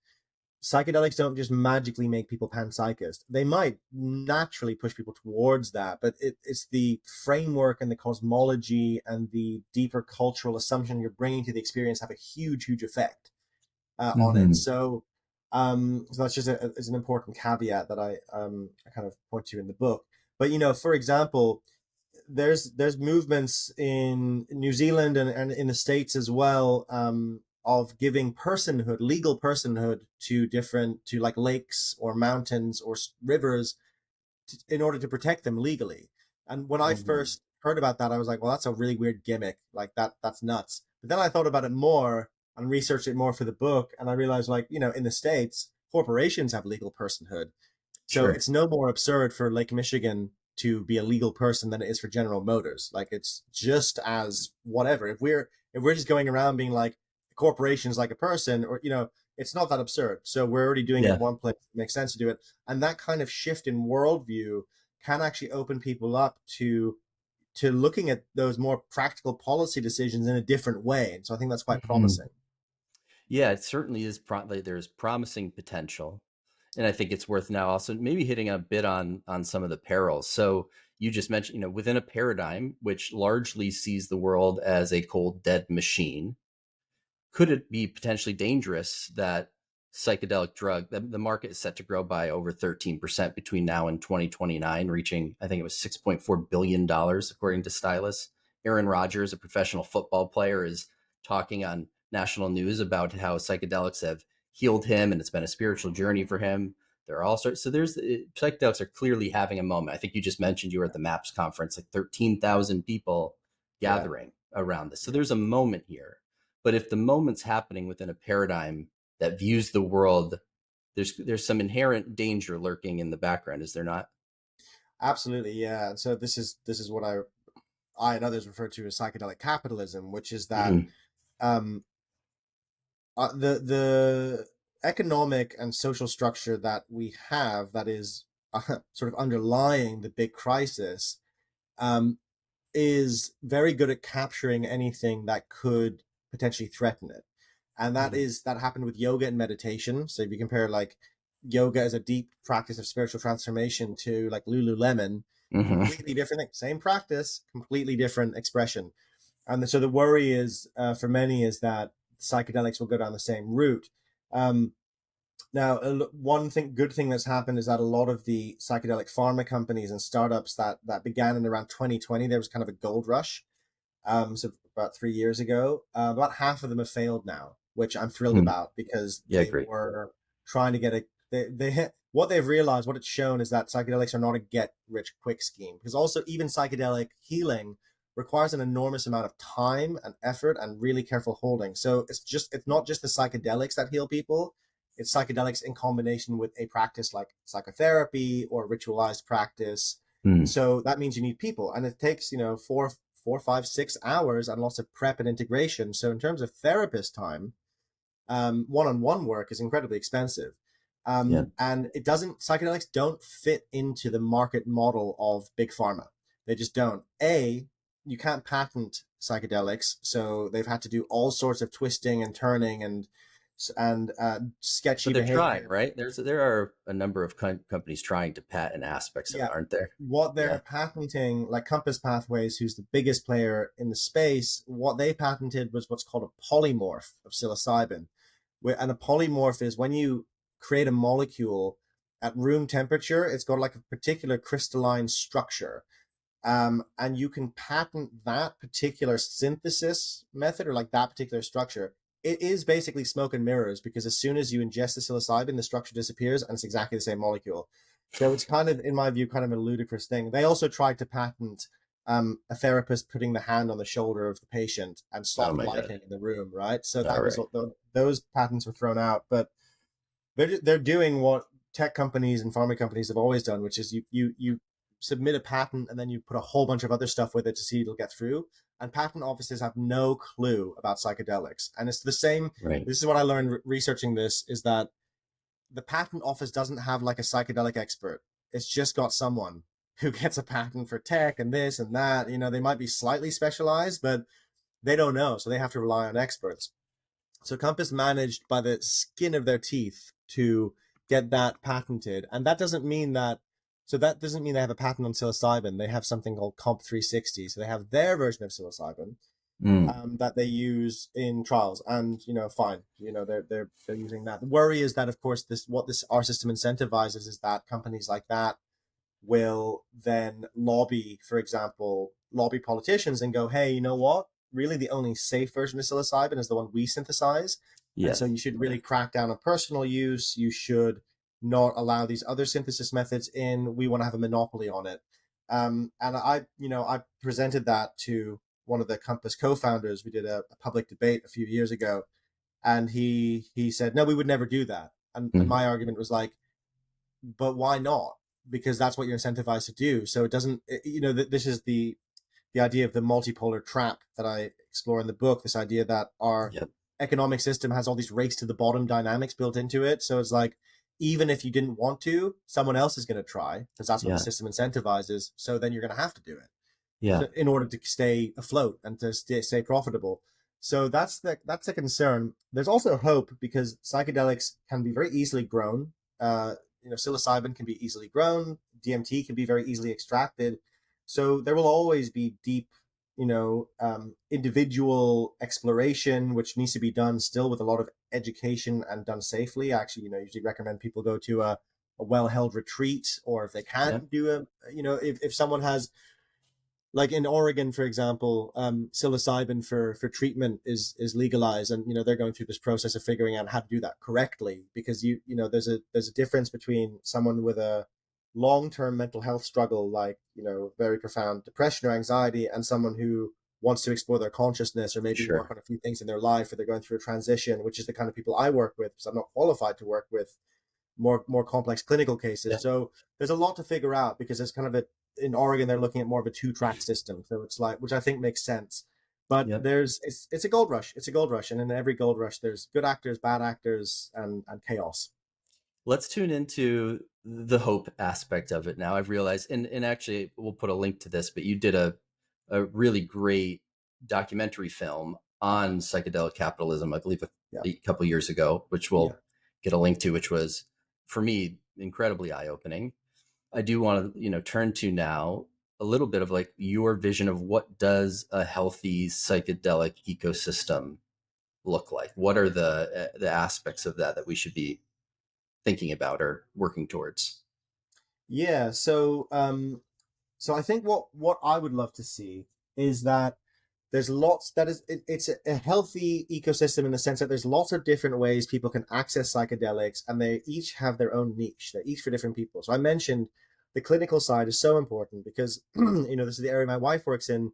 psychedelics don't just magically make people panpsychist. They might naturally push people towards that, but it's the framework and the cosmology and the deeper cultural assumption you're bringing to the experience have a huge, huge effect on it. Hmm. So that's just is an important caveat that I kind of point to in the book. But for example, there's movements in New Zealand and in the States as well, of giving personhood, legal personhood to like lakes or mountains or rivers in order to protect them legally. And when I Hmm. first heard about that, I was like, well, that's a really weird gimmick. Like that's nuts. But then I thought about it more and researched it more for the book. And I realized, like, in the States, corporations have legal personhood. So Sure. it's no more absurd for Lake Michigan to be a legal person than it is for General Motors. Like, it's just as whatever. If we're just going around being like a corporation is like a person, or it's not that absurd. So we're already doing it Yeah. one place. It makes sense to do it. And that kind of shift in worldview can actually open people up to looking at those more practical policy decisions in a different way. And so I think that's quite Hmm. promising. Yeah, it certainly is. Like, there's promising potential, and I think it's worth now also maybe hitting a bit on some of the perils. So you just mentioned, within a paradigm which largely sees the world as a cold, dead machine, could it be potentially dangerous that psychedelic drug, the market is set to grow by over 13% between now and 2029, reaching, I think it was $6.4 billion, according to Stylus. Aaron Rodgers, a professional football player, is talking on national news about how psychedelics have healed him and it's been a spiritual journey for him. There are all sorts. So psychedelics are clearly having a moment. I think you just mentioned you were at the MAPS conference, like 13,000 people Yeah. gathering around this. So Yeah. there's a moment here. But if the moment's happening within a paradigm that views the world, there's some inherent danger lurking in the background, is there not? Absolutely. Yeah. And so this is what I and others refer to as psychedelic capitalism, which is that Hmm. um, the economic and social structure that we have that is sort of underlying the big crisis, um, is very good at capturing anything that could potentially threaten it. And Hmm. that happened with yoga and meditation. So if you compare like yoga as a deep practice of spiritual transformation to like Lululemon, Hmm. completely different thing. Same practice, completely different expression. And so the worry is, for many, is that psychedelics will go down the same route. Um, Now, one good thing that's happened is that a lot of the psychedelic pharma companies and startups that began in around 2020, there was kind of a gold rush. So about 3 years ago, about half of them have failed now, which I'm thrilled Hmm. about because Yeah, they great. were trying to get they hit what they've realized, what it's shown is that psychedelics are not a get rich quick scheme, because also even psychedelic healing requires an enormous amount of time and effort and really careful holding. So it's not just the psychedelics that heal people. It's psychedelics in combination with a practice like psychotherapy or ritualized practice. Hmm. So that means you need people, and it takes 4, 5, 6 hours and lots of prep and integration. So in terms of therapist time, one-on-one work is incredibly expensive. Yeah. And psychedelics don't fit into the market model of big pharma. They just don't. You can't patent psychedelics, so they've had to do all sorts of twisting and turning and sketchy But they're trying, behavior. right? There are a number of companies trying to patent aspects of it, Yeah. aren't there? What Yeah. they're patenting, like Compass Pathways, who's the biggest player in the space, what they patented was what's called a polymorph of psilocybin. And a polymorph is when you create a molecule at room temperature, it's got like a particular crystalline structure. And you can patent that particular synthesis method or like that particular structure. It is basically smoke and mirrors, because as soon as you ingest the psilocybin, the structure disappears and it's exactly the same molecule. So it's kind of, in my view, kind of a ludicrous thing. They also tried to patent a therapist putting the hand on the shoulder of the patient and Oh soft my God. lighting in the room, right? So All that was right. those patents were thrown out. But they're doing what tech companies and pharma companies have always done, which is you submit a patent and then you put a whole bunch of other stuff with it to see it'll get through. And patent offices have no clue about psychedelics. And it's the same. Right. This is what I learned researching this: is that the patent office doesn't have like a psychedelic expert. It's just got someone who gets a patent for tech and this and that. They might be slightly specialized, but they don't know, so they have to rely on experts. So Compass managed by the skin of their teeth to get that patented. And that doesn't mean that, so that doesn't mean they have a patent on psilocybin. They have something called Comp 360. So they have their version of psilocybin Mm. that they use in trials, and fine, they're using that. The worry is that, of course, this our system incentivizes is that companies like that will then lobby, for example, lobby politicians and go, hey, you know what? Really, the only safe version of psilocybin is the one we synthesize. And so Yes. you should really crack down on personal use. You should not allow these other synthesis methods in. We want to have a monopoly on it. And I presented that to one of the Compass co-founders. We did a public debate a few years ago, and he said, no, we would never do that. And Mm. my argument was like, but why not? Because that's what you're incentivized to do. So it doesn't, this is the idea of the multipolar trap that I explore in the book. This idea that our Yep. economic system has all these race to the bottom dynamics built into it. So it's like, even if you didn't want to, someone else is going to try, because that's what the Yeah. system incentivizes. So then you're going to have to do it, Yeah. so in order to stay afloat and to stay profitable. So that's the concern. There's also hope, because psychedelics can be very easily grown. Psilocybin can be easily grown. DMT can be very easily extracted. So there will always be deep, individual exploration, which needs to be done still with a lot of education and done safely. Actually, usually recommend people go to a well-held retreat, or if they Yep. can't do if someone has, like in Oregon, for example, psilocybin for treatment is legalized, and they're going through this process of figuring out how to do that correctly, because there's a difference between someone with a long-term mental health struggle, like very profound depression or anxiety, and someone who wants to explore their consciousness, or maybe work Sure. on a few things in their life, or they're going through a transition, which is the kind of people I work with, because I'm not qualified to work with more complex clinical cases. Yep. So there's a lot to figure out, because it's kind of in Oregon they're looking at more of a two-track system. So it's like, which I think makes sense. But Yep. it's a gold rush. It's a gold rush, and in every gold rush there's good actors, bad actors, and chaos. Let's tune into the hope aspect of it now. I've realized, and actually we'll put a link to this, but you did a really great documentary film on psychedelic capitalism, I believe Yeah, a couple years ago, which yeah, we'll get a link to, which was, for me, incredibly eye-opening. I do want to, turn to now a little bit of like your vision of what does a healthy psychedelic ecosystem look like? What are the aspects of that that we should be thinking about or working towards? yeah. So I think what I would love to see is that there's lots that is it's a healthy ecosystem, in the sense that there's lots of different ways people can access psychedelics, and they each have their own niche. They're each for different people. So I mentioned the clinical side is so important, because this is the area my wife works in.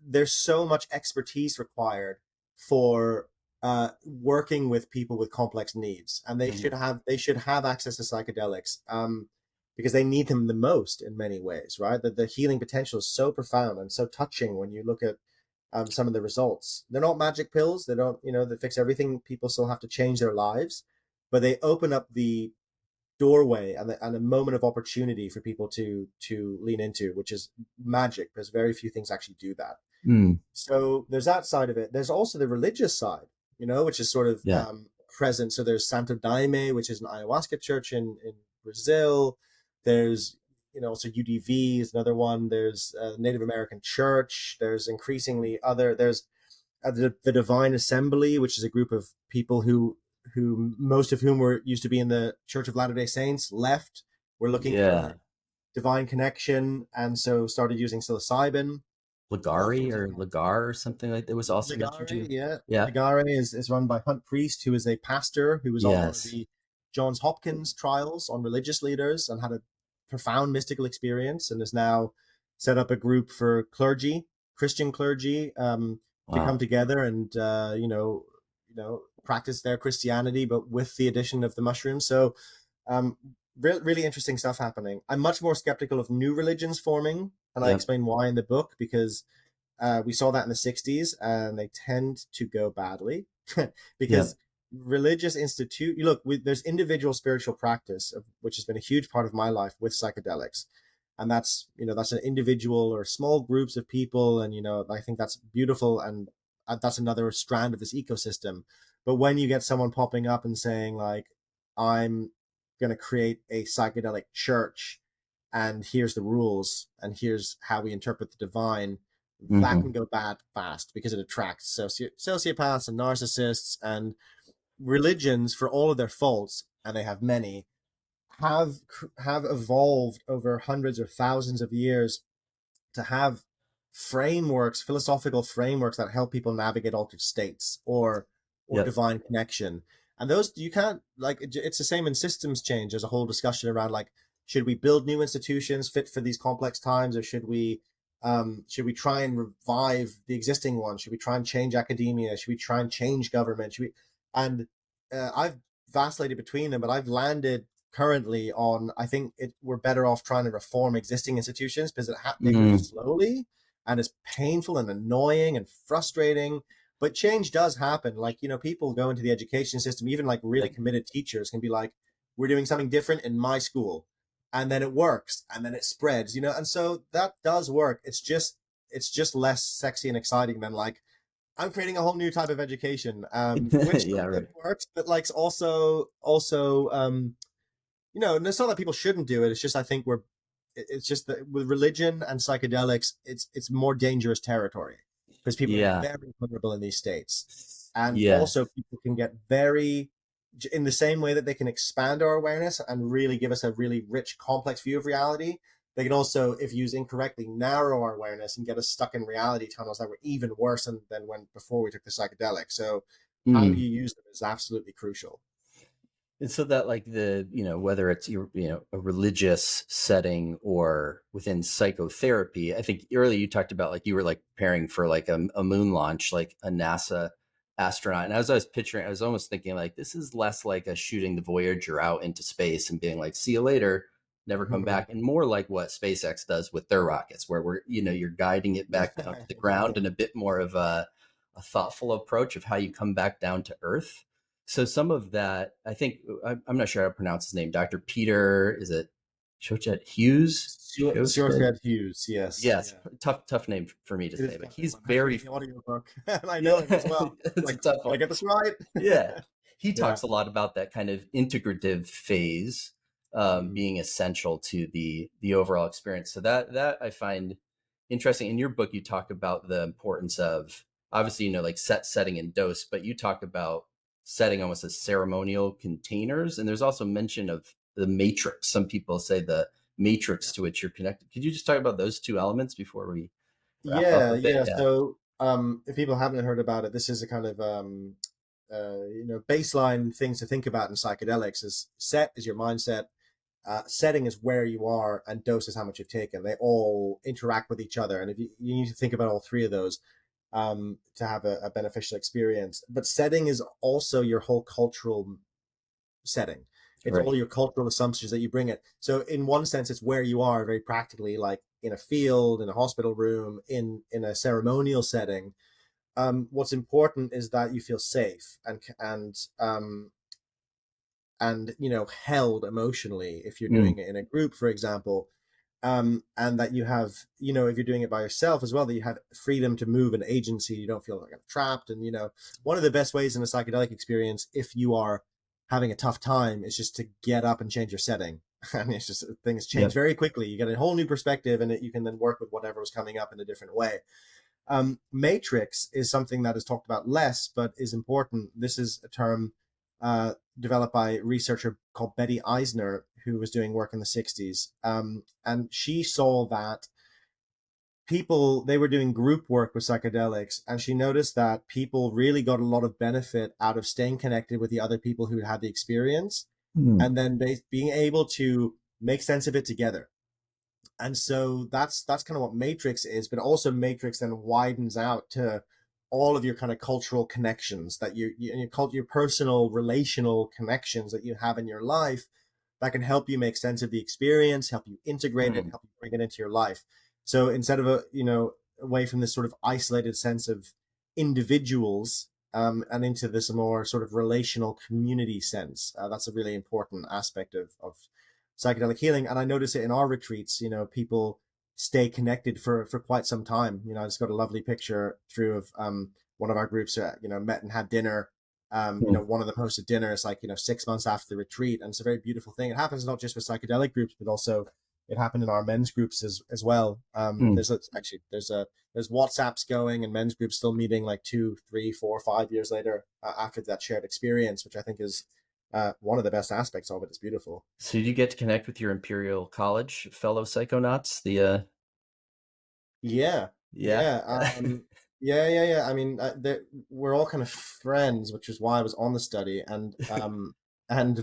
There's so much expertise required for working with people with complex needs, and Mhm. they should have access to psychedelics, because they need them the most in many ways, right? The healing potential is so profound and so touching when you look at some of the results. They're not magic pills. They don't, they fix everything. People still have to change their lives, but they open up the doorway and a moment of opportunity for people to lean into, which is magic, because very few things actually do that. Mm, So there's that side of it. There's also the religious side, which is sort of yeah. present. So there's Santo Daime, which is an ayahuasca church in Brazil. There's, also UDV is another one. There's Native American Church. There's increasingly there's the Divine Assembly, which is a group of people who most of whom were used to be in the Church of Latter-day Saints, left, were looking Yeah. for divine connection, and so started using psilocybin. For Ligari or example, Ligar or something like that was also mentioned Ligare, too. yeah. Yeah. Ligare is run by Hunt Priest, who is a pastor who was on one of Yes. the Johns Hopkins trials on religious leaders, and had a profound mystical experience, and is now set up a group for clergy, Christian clergy, to come Wow. together and practice their Christianity, but with the addition of the mushrooms. So um, really interesting stuff happening. I'm much more skeptical of new religions forming, and I Yep. explain why in the book, because we saw that in the 60s, and they tend to go badly Yep. because religious institute, you look, there's individual spiritual practice, which has been a huge part of my life with psychedelics. And that's an individual or small groups of people. And, I think that's beautiful. And that's another strand of this ecosystem. But when you get someone popping up and saying, like, I'm going to create a psychedelic church, and here's the rules, and here's how we interpret the divine, that Hmm. can go bad fast because it attracts sociopaths and narcissists. And religions, for all of their faults, and they have many, have have evolved over hundreds or thousands of years to have frameworks, philosophical frameworks that help people navigate altered states or Yep. divine connection. And those, you can't, like, it's the same in systems change. There's a whole discussion around, like, should we build new institutions fit for these complex times, or should we try and revive the existing ones? Should we try and change academia? Should we try and change government? Should we? And I've vacillated between them, but I've landed currently on, I think we're better off trying to reform existing institutions, because they move Mm. slowly and it's painful and annoying and frustrating. But change does happen. Like, people go into the education system, even like really Yep. committed teachers can be like, we're doing something different in my school. And then it works, and then it spreads, and so that does work. It's just less sexy and exciting than like, I'm creating a whole new type of education, which Yeah, it right. works, but like also, and it's not that people shouldn't do it. It's just, I think it's just that with religion and psychedelics, it's more dangerous territory, because people get Yeah. very vulnerable in these states. And Yeah. also, people can get very, in the same way that they can expand our awareness and really give us a really rich, complex view of reality, they can also, if used incorrectly, narrow our awareness and get us stuck in reality tunnels that were even worse than when before we took the psychedelic. So how Mm. you use them is absolutely crucial. And so that like whether it's a religious setting or within psychotherapy, I think earlier you talked about like you were like preparing for like a moon launch, like a NASA astronaut. And as I was picturing, I was almost thinking like this is less like a shooting the Voyager out into space and being like, see you later, never come back, and more like what SpaceX does with their rockets, where you're guiding it back down to the ground, and a bit more of a thoughtful approach of how you come back down to Earth. So some of that, I think, I'm not sure how to pronounce his name. Dr. Peter, is it Chochet Hughes? Chochet? Sjoerd Hughes, yes. Yes, Yeah. tough name for me to It is say, a but tough name. he's I'm actually very, reading the audiobook and I know yeah, him as well. it's a Like, tough did I one. get this right? Yeah, he Yeah. talks a lot about that kind of integrative phase Mm. being essential to the overall experience. So that I find interesting. In your book, you talk about the importance of obviously like setting and dose, but you talk about setting almost as ceremonial containers, and there's also mention of the matrix. Some people say the matrix to which you're connected. Could you just talk about those two elements before we wrap up Yeah, a bit? yeah. Yeah. So, if people haven't heard about it, this is a kind of baseline things to think about in psychedelics. Is set is your mindset, setting is where you are, and dose is how much you've taken. They all interact with each other, and if you need to think about all three of those to have a beneficial experience. But setting is also your whole cultural setting. It's Right. all your cultural assumptions that you bring it. So in one sense, it's where you are very practically, like in a field, in a hospital room, in a ceremonial setting. What's important is that you feel safe and held emotionally if you're Mm. doing it in a group, for example. And that you have, if you're doing it by yourself as well, that you have freedom to move and agency. You don't feel like trapped. And one of the best ways in a psychedelic experience, if you are having a tough time, is just to get up and change your setting. And it's just, things change Yep. very quickly. You get a whole new perspective, and you can then work with whatever was coming up in a different way. Matrix is something that is talked about less, but is important. This is a term developed by a researcher called Betty Eisner, who was doing work in the 60s. And she saw that they were doing group work with psychedelics, and she noticed that people really got a lot of benefit out of staying connected with the other people who had the experience, Mm. and then being able to make sense of it together. And so that's kind of what matrix is, but also matrix then widens out to all of your kind of cultural connections that your personal relational connections that you have in your life, that can help you make sense of the experience, help you integrate it, Mm. help you bring it into your life. So instead of away from this sort of isolated sense of individuals, and into this more sort of relational community sense, that's a really important aspect of psychedelic healing. And I notice it in our retreats. People stay connected for quite some time. I just got a lovely picture through of one of our groups met and had dinner Mm. One of them hosted dinner. It's like, 6 months after the retreat. And it's a very beautiful thing. It happens not just with psychedelic groups, but also it happened in our men's groups as well. Mm. There's WhatsApps going and men's groups still meeting like 2, 3, 4, 5 years later after that shared experience, which I think is one of the best aspects of it. It's beautiful. So did you get to connect with your Imperial College fellow psychonauts? Yeah, Yeah. yeah, yeah. I mean, we're all kind of friends, which is why I was on the study. And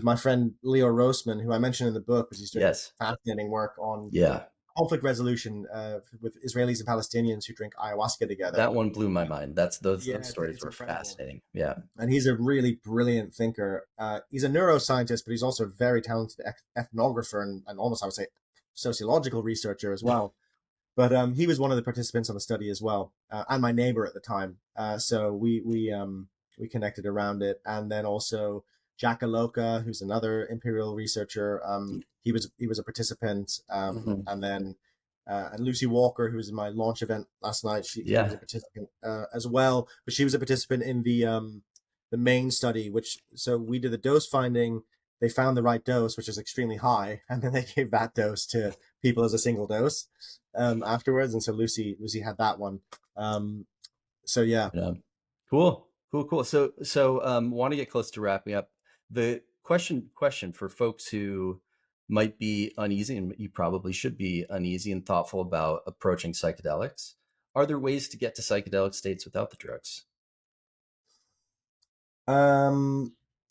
my friend Leo Rosman, who I mentioned in the book, because he's doing Yes. fascinating work on Yeah. conflict resolution with Israelis and Palestinians who drink ayahuasca together. That one blew my mind. Those Yeah, stories it's were incredible. fascinating. Yeah. And he's a really brilliant thinker. He's a neuroscientist, but he's also a very talented ethnographer and almost, I would say, sociological researcher as well. But he was one of the participants on the study as well, and my neighbor at the time. So we connected around it, and then also Jack Aloka, who's another Imperial researcher. He was a participant, Hmm. and then and Lucy Walker, who was in my launch event last night. She was Yeah. a participant as well, but she was a participant in the main study. So we did the dose finding. They found the right dose, which is extremely high, and then they gave that dose to people as a single dose afterwards. And so Lucy had that one. So yeah. Yeah. Cool. Cool. Cool. So want to get close to wrapping up. The question for folks who might be uneasy, and you probably should be uneasy and thoughtful about approaching psychedelics. Are there ways to get to psychedelic states without the drugs?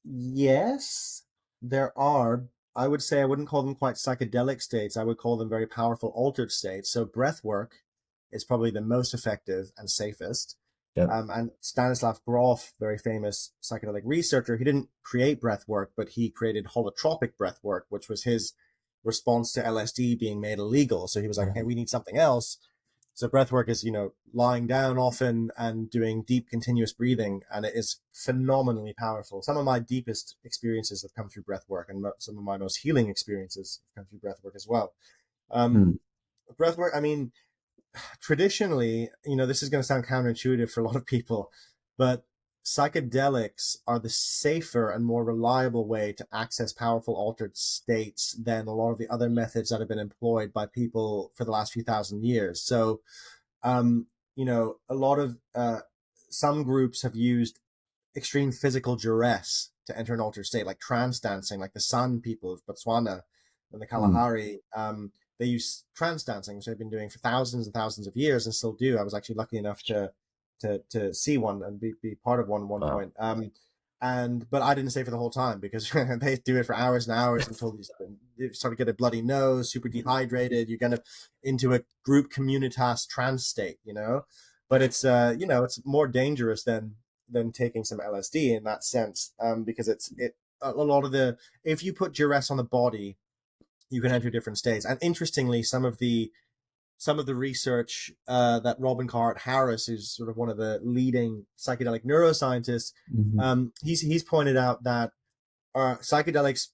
Yes, there are. I would say I wouldn't call them quite psychedelic states. I would call them very powerful altered states. So breath work is probably the most effective and safest. Yep. And Stanislav Grof, very famous psychedelic researcher, he didn't create breath work, but he created holotropic breath work, which was his response to LSD being made illegal. So he was like, hey, we need something else. So breath work is, lying down often and doing deep continuous breathing, and it is phenomenally powerful. Some of my deepest experiences have come through breath work, and some of my most healing experiences have come through breath work as well. Hmm. Breath work, I mean, traditionally, this is going to sound counterintuitive for a lot of people, but psychedelics are the safer and more reliable way to access powerful altered states than a lot of the other methods that have been employed by people for the last few thousand years. So, a lot of some groups have used extreme physical duress to enter an altered state, like trance dancing, like the San people of Botswana and the Hmm. Kalahari. They use trance dancing, which they've been doing for thousands and thousands of years and still do. I was actually lucky enough to see one and be part of one Wow. point. But I didn't stay for the whole time because they do it for hours and hours until you start to get a bloody nose, super dehydrated. You're kind of into a group communitas trance state. But it's more dangerous than taking some LSD in that sense, because a lot of if you put duress on the body, you can enter different states. And interestingly, some of the research that Robin Carhart-Harris, who's sort of one of the leading psychedelic neuroscientists, Mhm. he's pointed out that psychedelics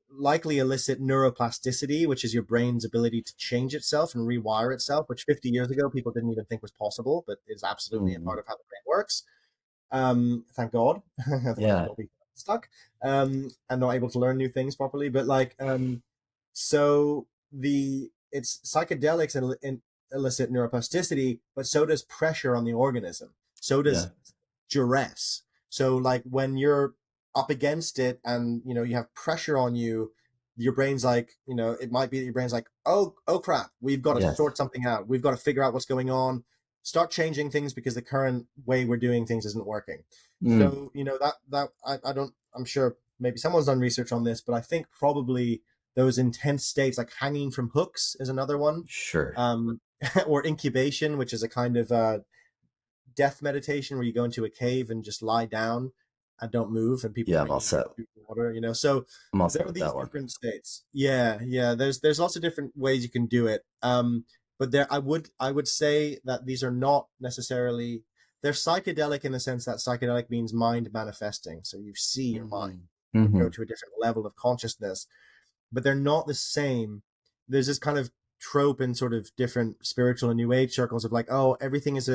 likely elicit neuroplasticity, which is your brain's ability to change itself and rewire itself, which 50 years ago people didn't even think was possible, but is absolutely a Mhm. part of how the brain works. Thank God. Otherwise, Yeah. we'll be stuck and not able to learn new things properly. But so it's psychedelics and elicit neuroplasticity, but so does pressure on the organism. So Yeah. does duress. So like when you're up against it and you have pressure on you, your brain's like, it might be that your brain's like, oh crap, we've got to Yes. sort something out. We've got to figure out what's going on, start changing things because the current way we're doing things isn't working. Mm. So, that I don't, I'm sure maybe someone's done research on this, but I think probably those intense states like hanging from hooks is another one. Sure. Um, or incubation, which is a kind of death meditation where you go into a cave and just lie down and don't move, and people Yeah, I'm bring all you set. food and water. So I'm all there set are with these that one. different states. Yeah. There's lots of different ways you can do it. But I would say that these are not necessarily, they're psychedelic in the sense that psychedelic means mind manifesting. So you see your mind Mhm. and go Mhm. to a different level of consciousness, but they're not the same. There's this kind of trope in sort of different spiritual and new age circles of like, oh, everything is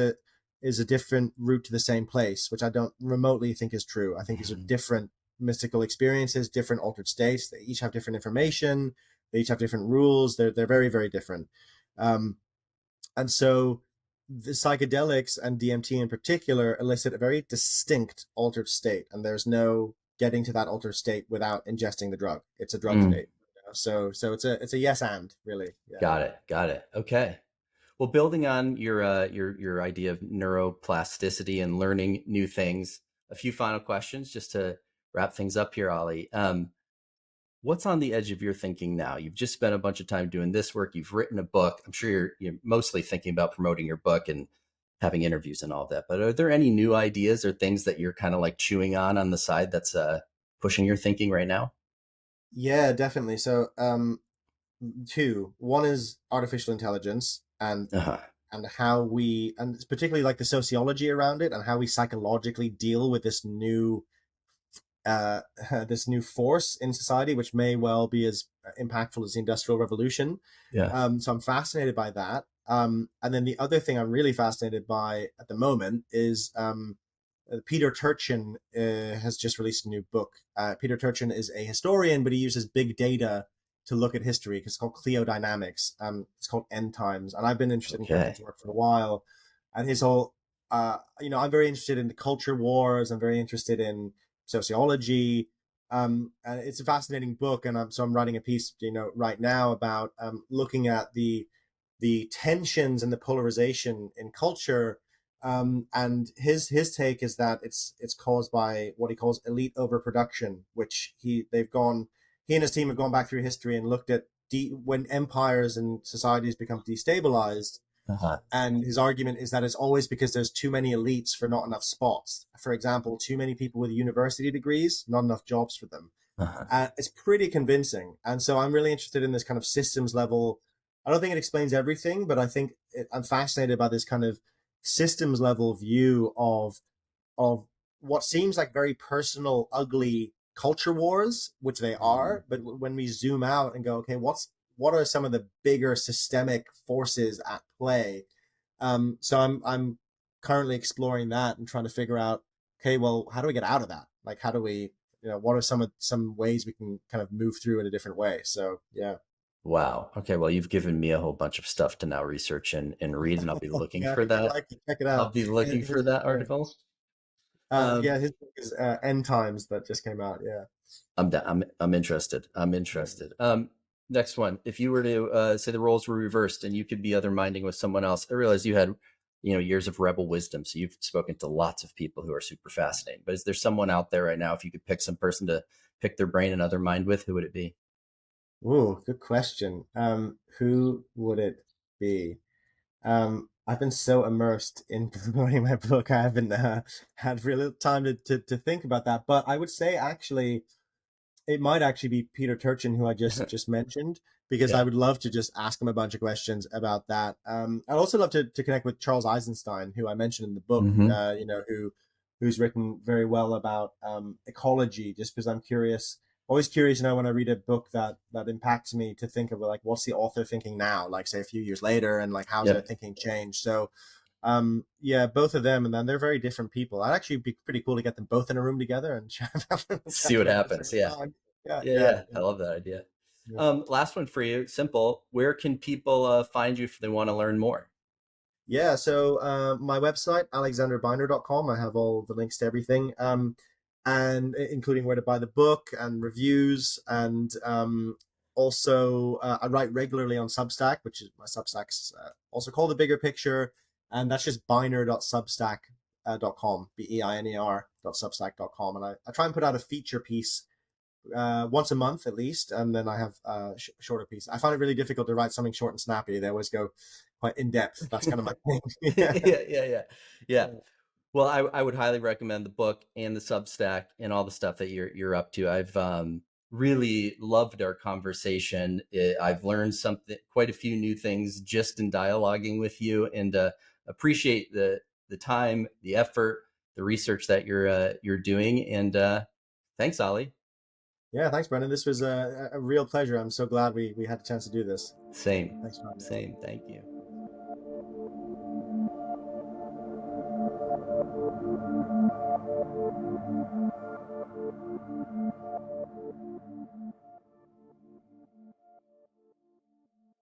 is a different route to the same place, which I don't remotely think is true. I think these are different mystical experiences, different altered states. They each have different information. They each have different rules. They're very, very different. And so the psychedelics and DMT in particular elicit a very distinct altered state, and there's no getting to that altered state without ingesting the drug. It's a drug state. So it's a yes and really. Yeah. Got it. Okay. Well, building on your idea of neuroplasticity and learning new things, a few final questions just to wrap things up here, Ollie. What's on the edge of your thinking now? You've just spent a bunch of time doing this work. You've written a book. I'm sure you're mostly thinking about promoting your book and having interviews and all that. But are there any new ideas or things that you're kind of like chewing on the side that's pushing your thinking right now? Yeah, definitely. So two. One is artificial intelligence and how we, and it's particularly like the sociology around it and how we psychologically deal with this new this new force in society, which may well be as impactful as the Industrial Revolution. Yeah. So I'm fascinated by that. And then the other thing I'm really fascinated by at the moment is Peter Turchin has just released a new book. Peter Turchin is a historian, but he uses big data to look at history. It's called Cleodynamics. It's called End Times, and I've been interested in Turchin's work for a while. And his whole, I'm very interested in the culture wars. I'm very interested in sociology. And it's a fascinating book, and I'm writing a piece, right now about looking at the tensions and the polarization in culture. And his take is that it's caused by what he calls elite overproduction, which he and his team have gone back through history and looked at when empires and societies become destabilized. And his argument is that it's always because there's too many elites for not enough spots. For example, too many people with university degrees, not enough jobs for them. It's pretty convincing. And so I'm really interested in this kind of systems level. I don't think it explains everything, but I think I'm fascinated by this kind of systems level view of what seems like very personal, ugly culture wars, which they are. But when we zoom out and go, okay, what are some of the bigger systemic forces at play? So I'm currently exploring that and trying to figure out, okay, well, how do we get out of that? Like, how do we, what are some ways we can kind of move through in a different way? So, yeah. Wow. Okay. Well, you've given me a whole bunch of stuff to now research and read, and I'll be looking Yeah, for if you that. like it, check it out. I'll be looking for that article. Yeah, his book is End Times that just came out. Yeah. I'm interested. I'm interested. Next one. If you were to say the roles were reversed and you could be other minding with someone else, I realize you had, years of rebel wisdom. So you've spoken to lots of people who are super fascinating. But is there someone out there right now, if you could pick some person to pick their brain and other mind with, who would it be? Ooh, good question. Who would it be? I've been so immersed in promoting my book, I haven't had really time to think about that. But I would say actually, it might actually be Peter Turchin, who I just mentioned, because I would love to just ask him a bunch of questions about that. I'd also love to connect with Charles Eisenstein, who I mentioned in the book, who's written very well about ecology, just because I'm curious. Always curious, when I read a book that impacts me, to think of like, what's the author thinking now, like say a few years later, and like how's their thinking changed. So yeah, both of them, and then they're very different people. I'd actually be pretty cool to get them both in a room together and see what happens. Yeah. I love that idea. Last one for you, simple. Where can people find you if they want to learn more? Yeah, so my website, alexanderbeiner.com, I have all the links to everything, and including where to buy the book and reviews. And also, I write regularly on Substack, which is my Substack's also called The Bigger Picture. And that's just beiner.substack.com, beiner.substack.com. And I try and put out a feature piece once a month at least, and then I have shorter pieces. I find it really difficult to write something short and snappy. They always go quite in depth. That's kind of my thing. Yeah. Well, I would highly recommend the book and the Substack and all the stuff that you're up to. I've really loved our conversation. I've learned quite a few new things just in dialoguing with you, and appreciate the time, the effort, the research that you're doing. And thanks, Ollie. Yeah, thanks, Brendan. This was a real pleasure. I'm so glad we had a chance to do this. Same. Thanks, Same. Thank you.